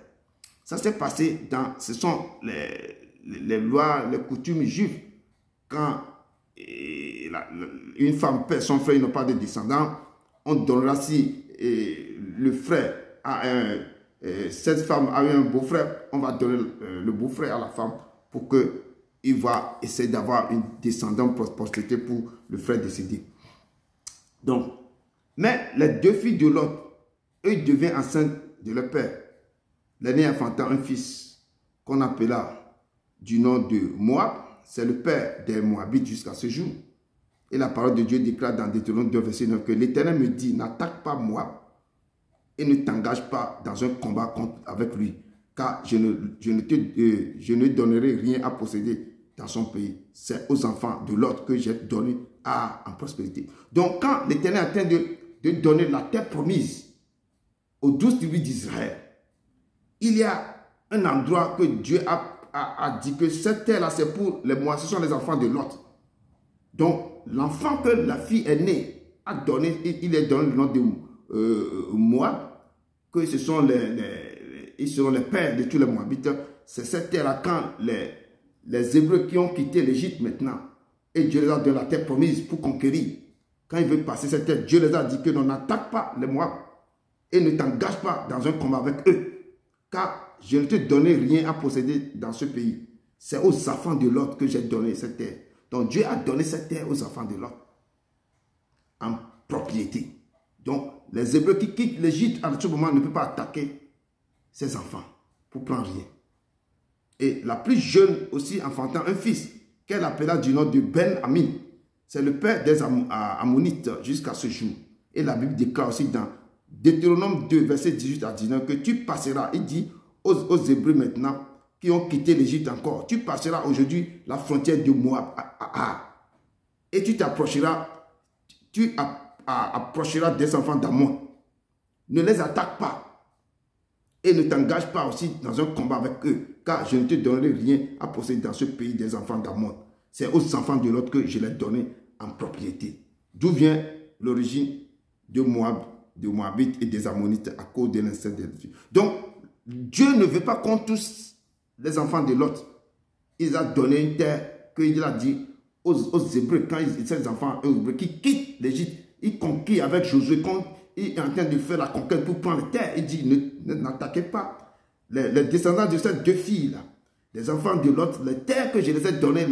Ça s'est passé ce sont les lois, les coutumes juives. Quand une femme perd son frère, il n'a pas de descendants, on donnera si le frère a cette femme a eu un beau-frère, on va donner le beau-frère à la femme pour qu'il va essayer d'avoir une descendante postérité pour le frère décédé. Donc, mais les deux filles de Lot, eux, ils deviennent enceintes de leur père. L'aîné enfantant un fils qu'on appela du nom de Moab, c'est le père des Moabites jusqu'à ce jour. Et la parole de Dieu déclare dans Deutéronome 2, verset 9 que l'Éternel me dit, n'attaque pas Moab et ne t'engage pas dans un combat avec lui, car je ne donnerai rien à posséder dans son pays. C'est aux enfants de l'autre que j'ai donné en prospérité. Donc quand l'Éternel est en train de donner la terre promise aux 12 tribus d'Israël, il y a un endroit que Dieu a dit que cette terre-là, c'est pour les Moab, ce sont les enfants de l'autre. Donc, l'enfant que la fille est née, il est donné le nom de Moab, que ce sont ils seront les pères de tous les Moabites. C'est cette terre-là quand les Hébreux qui ont quitté l'Égypte maintenant, et Dieu les a donné la terre promise pour conquérir. Quand ils veulent passer cette terre, Dieu les a dit que l'on n'attaque pas les Moab et ne t'engage pas dans un combat avec eux. Car je ne te donne rien à posséder dans ce pays. C'est aux enfants de l'autre que j'ai donné cette terre. Donc Dieu a donné cette terre aux enfants de l'autre en propriété. Donc les Hébreux qui quittent l'Égypte à ce moment ne peuvent pas attaquer ses enfants pour prendre rien. Et la plus jeune aussi enfantant un fils qu'elle appela du nom de Ben-Amin. C'est le père des Ammonites jusqu'à ce jour. Et la Bible déclare aussi dans Deutéronome 2, verset 18 à 19 que tu passeras, il dit aux Hébreux maintenant qui ont quitté l'Égypte encore, tu passeras aujourd'hui la frontière de Moab et tu t'approcheras, approcheras des enfants d'Ammon. Ne les attaque pas et ne t'engage pas aussi dans un combat avec eux, car je ne te donnerai rien à posséder dans ce pays des enfants d'Ammon. C'est aux enfants de l'autre que je l'ai donné en propriété. D'où vient l'origine de Moab, de Moabites et des Ammonites à cause de l'inceste des filles. Donc, Dieu ne veut pas qu'on touche les enfants de l'autre. Il a donné une terre qu'il a dit aux Hébreux, quand ces enfants Hébreux qui quittent l'Égypte, ils conquèrent avec Josué, quand il est en train de faire la conquête pour prendre la terre, il dit n'attaquez pas les descendants de ces deux filles-là, les enfants de l'autre, les terres que je les ai données,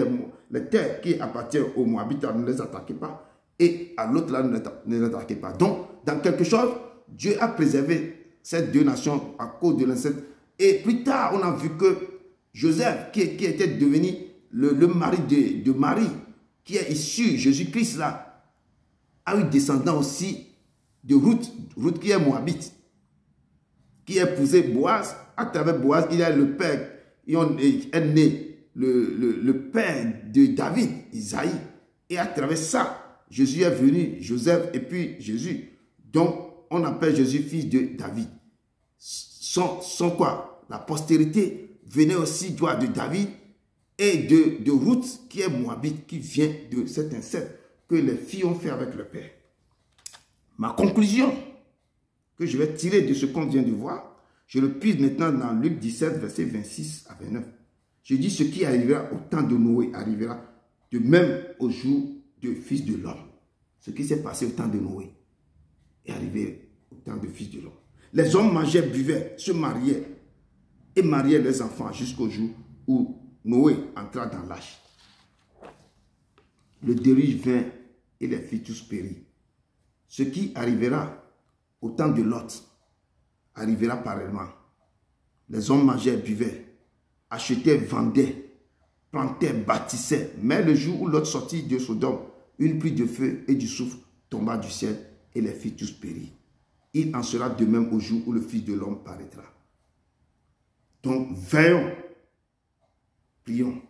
les terres qui appartiennent aux Moabites, ne les attaquez pas, et à l'autre là, ne les attaquez pas. Donc, dans quelque chose, Dieu a préservé ces deux nations à cause de l'inceste. Et plus tard, on a vu que Joseph, qui était devenu le mari de Marie, qui est issu, Jésus-Christ là, a eu descendant aussi de Ruth qui est Moabite, qui a épousé Boaz. À travers Boaz, il y a le père, il est né le père de David, Isaïe. Et à travers ça, Jésus est venu, Joseph et puis Jésus. Donc, on appelle Jésus fils de David. Son quoi? La postérité venait aussi de David et de Ruth, qui est Moabite, qui vient de cet inceste que les filles ont fait avec le père. Ma conclusion que je vais tirer de ce qu'on vient de voir, je le puise maintenant dans Luc 17, verset 26 à 29. Je dis, ce qui arrivera au temps de Noé arrivera de même au jour du Fils de l'homme. Ce qui s'est passé au temps de Noé est arrivé au temps du Fils de l'homme. Les hommes mangeaient, buvaient, se mariaient et mariaient leurs enfants jusqu'au jour où Noé entra dans l'âge. Le déluge vint et les filles tous périrent. Ce qui arrivera au temps de Lot arrivera pareillement. Les hommes mangeaient, buvaient, achetaient, vendaient, plantaient, bâtissaient. Mais le jour où Lot sortit de Sodome, une pluie de feu et du soufre tomba du ciel et les filles tous périrent. Il en sera de même au jour où le Fils de l'homme paraîtra. Donc, veillons, prions.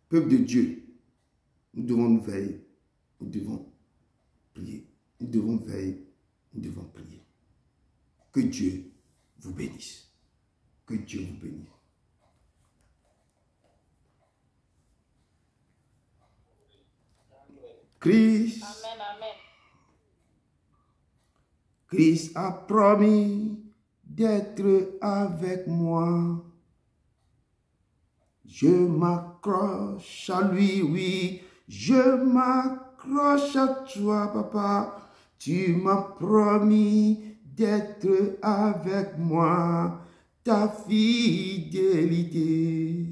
Peuple de Dieu, nous devons nous veiller, nous devons prier. Nous devons veiller, nous devons prier. Que Dieu vous bénisse. Que Dieu vous bénisse. Christ, Amen, amen. Christ a promis d'être avec moi. Je m'accroche à lui, oui. Je m'accroche à toi, papa. Tu m'as promis d'être avec moi. Ta fidélité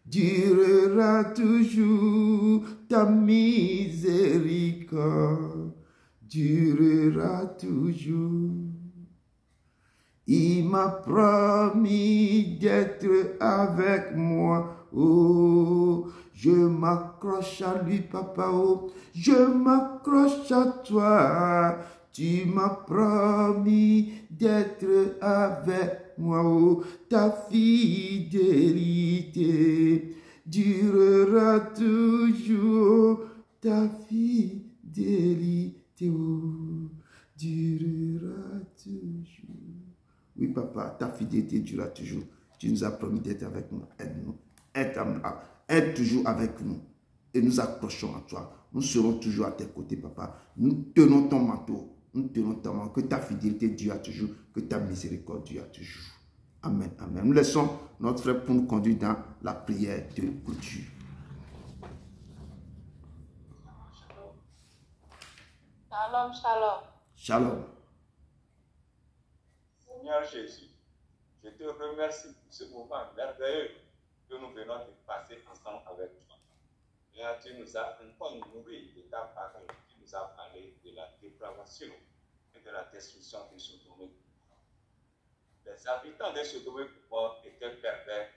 durera toujours. Ta miséricorde durera toujours. Il m'a promis d'être avec moi. Oh, Je m'accroche à lui, papa, oh. Je m'accroche à toi. Tu m'as promis d'être avec moi, oh. Ta fidélité durera toujours. Ta fidélité, oh, durera toujours. Oui, papa, ta fidélité durera toujours. Tu nous as promis d'être avec nous. Aide-nous. Aide toujours avec nous. Et nous accrochons à toi. Nous serons toujours à tes côtés, papa. Nous tenons ton manteau. Nous tenons ton manteau. Que ta fidélité durera toujours. Que ta miséricorde durera toujours. Amen, amen. Nous laissons notre frère pour nous conduire dans la prière de clôture. Shalom, shalom. Shalom. Seigneur Jésus, je te remercie pour ce moment merveilleux que nous venons de passer ensemble avec toi. Et tu nous as encore nourri de ta parole, tu nous as parlé de la dépravation et de la destruction de Sodome. Les habitants de Sodome étaient pervers.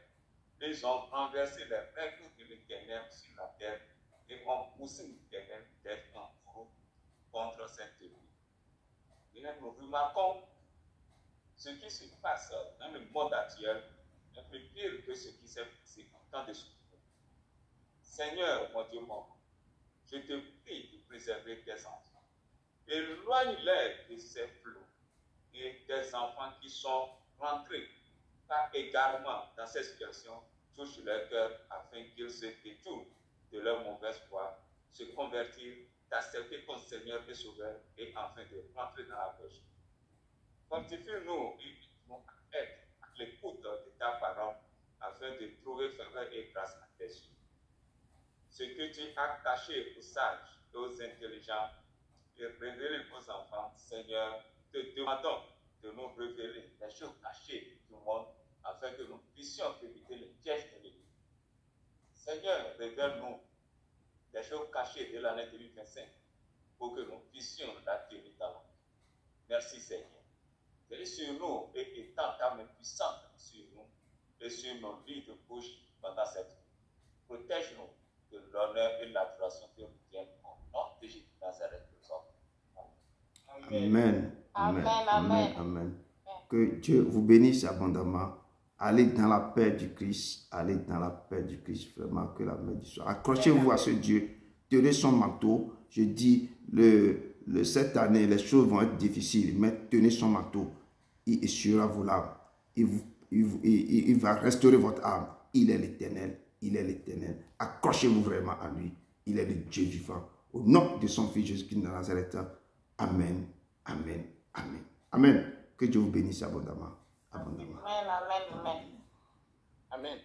Ils ont renversé les règles de l'Éternel sur la terre et ont poussé l'Éternel d'être en fou contre cette vie. Et nous remarquons ce qui se passe dans le monde actuel est un peu pire que ce qui s'est passé en temps de Sodome. Seigneur, mon Dieu, je te prie de préserver tes enfants. Éloigne-les de ces flots et des enfants qui sont rentrés par égarement dans cette situation. Touche leur cœur afin qu'ils se détournent de leur mauvaise foi, se convertir, t'accepter comme Seigneur et Sauveur et enfin de rentrer dans la péché. Fortifie-nous et nous aide à l'écoute de ta parole afin de trouver faveur et grâce à tes yeux. Ce que tu as caché aux sages et aux intelligents et révélé aux enfants, Seigneur, te demandons de nous révéler les choses cachées du monde afin que nous puissions éviter les pièges de l'ennemi. Seigneur, révèle-nous les choses cachées de l'année 2025 pour que nous puissions la tenir d'avant. Merci Seigneur. Veille sur nous et étends ta main puissante sur nous et sur nos vies de bouche pendant cette vie. Protège-nous de l'honneur et l'adoration que nous tiennent au nom de Jésus de Nazareth. Amen. Amen. Amen. Amen. Que Dieu vous bénisse abondamment. Allez dans la paix du Christ. Allez dans la paix du Christ. Vraiment, que la main du soir. Accrochez-vous à ce Dieu. Tenez son manteau. Je dis, cette année, les choses vont être difficiles. Mais tenez son manteau. Il essuiera vos larmes. Il va restaurer votre âme. Il est l'Éternel. Il est l'Éternel. Accrochez-vous vraiment à lui. Il est le Dieu vivant. Au nom de son Fils Jésus-Christ de Nazareth. Amen. Amen. Amen. Amen. Que Dieu vous bénisse abondamment. Abondamment. Amen, amen, amen. Amen.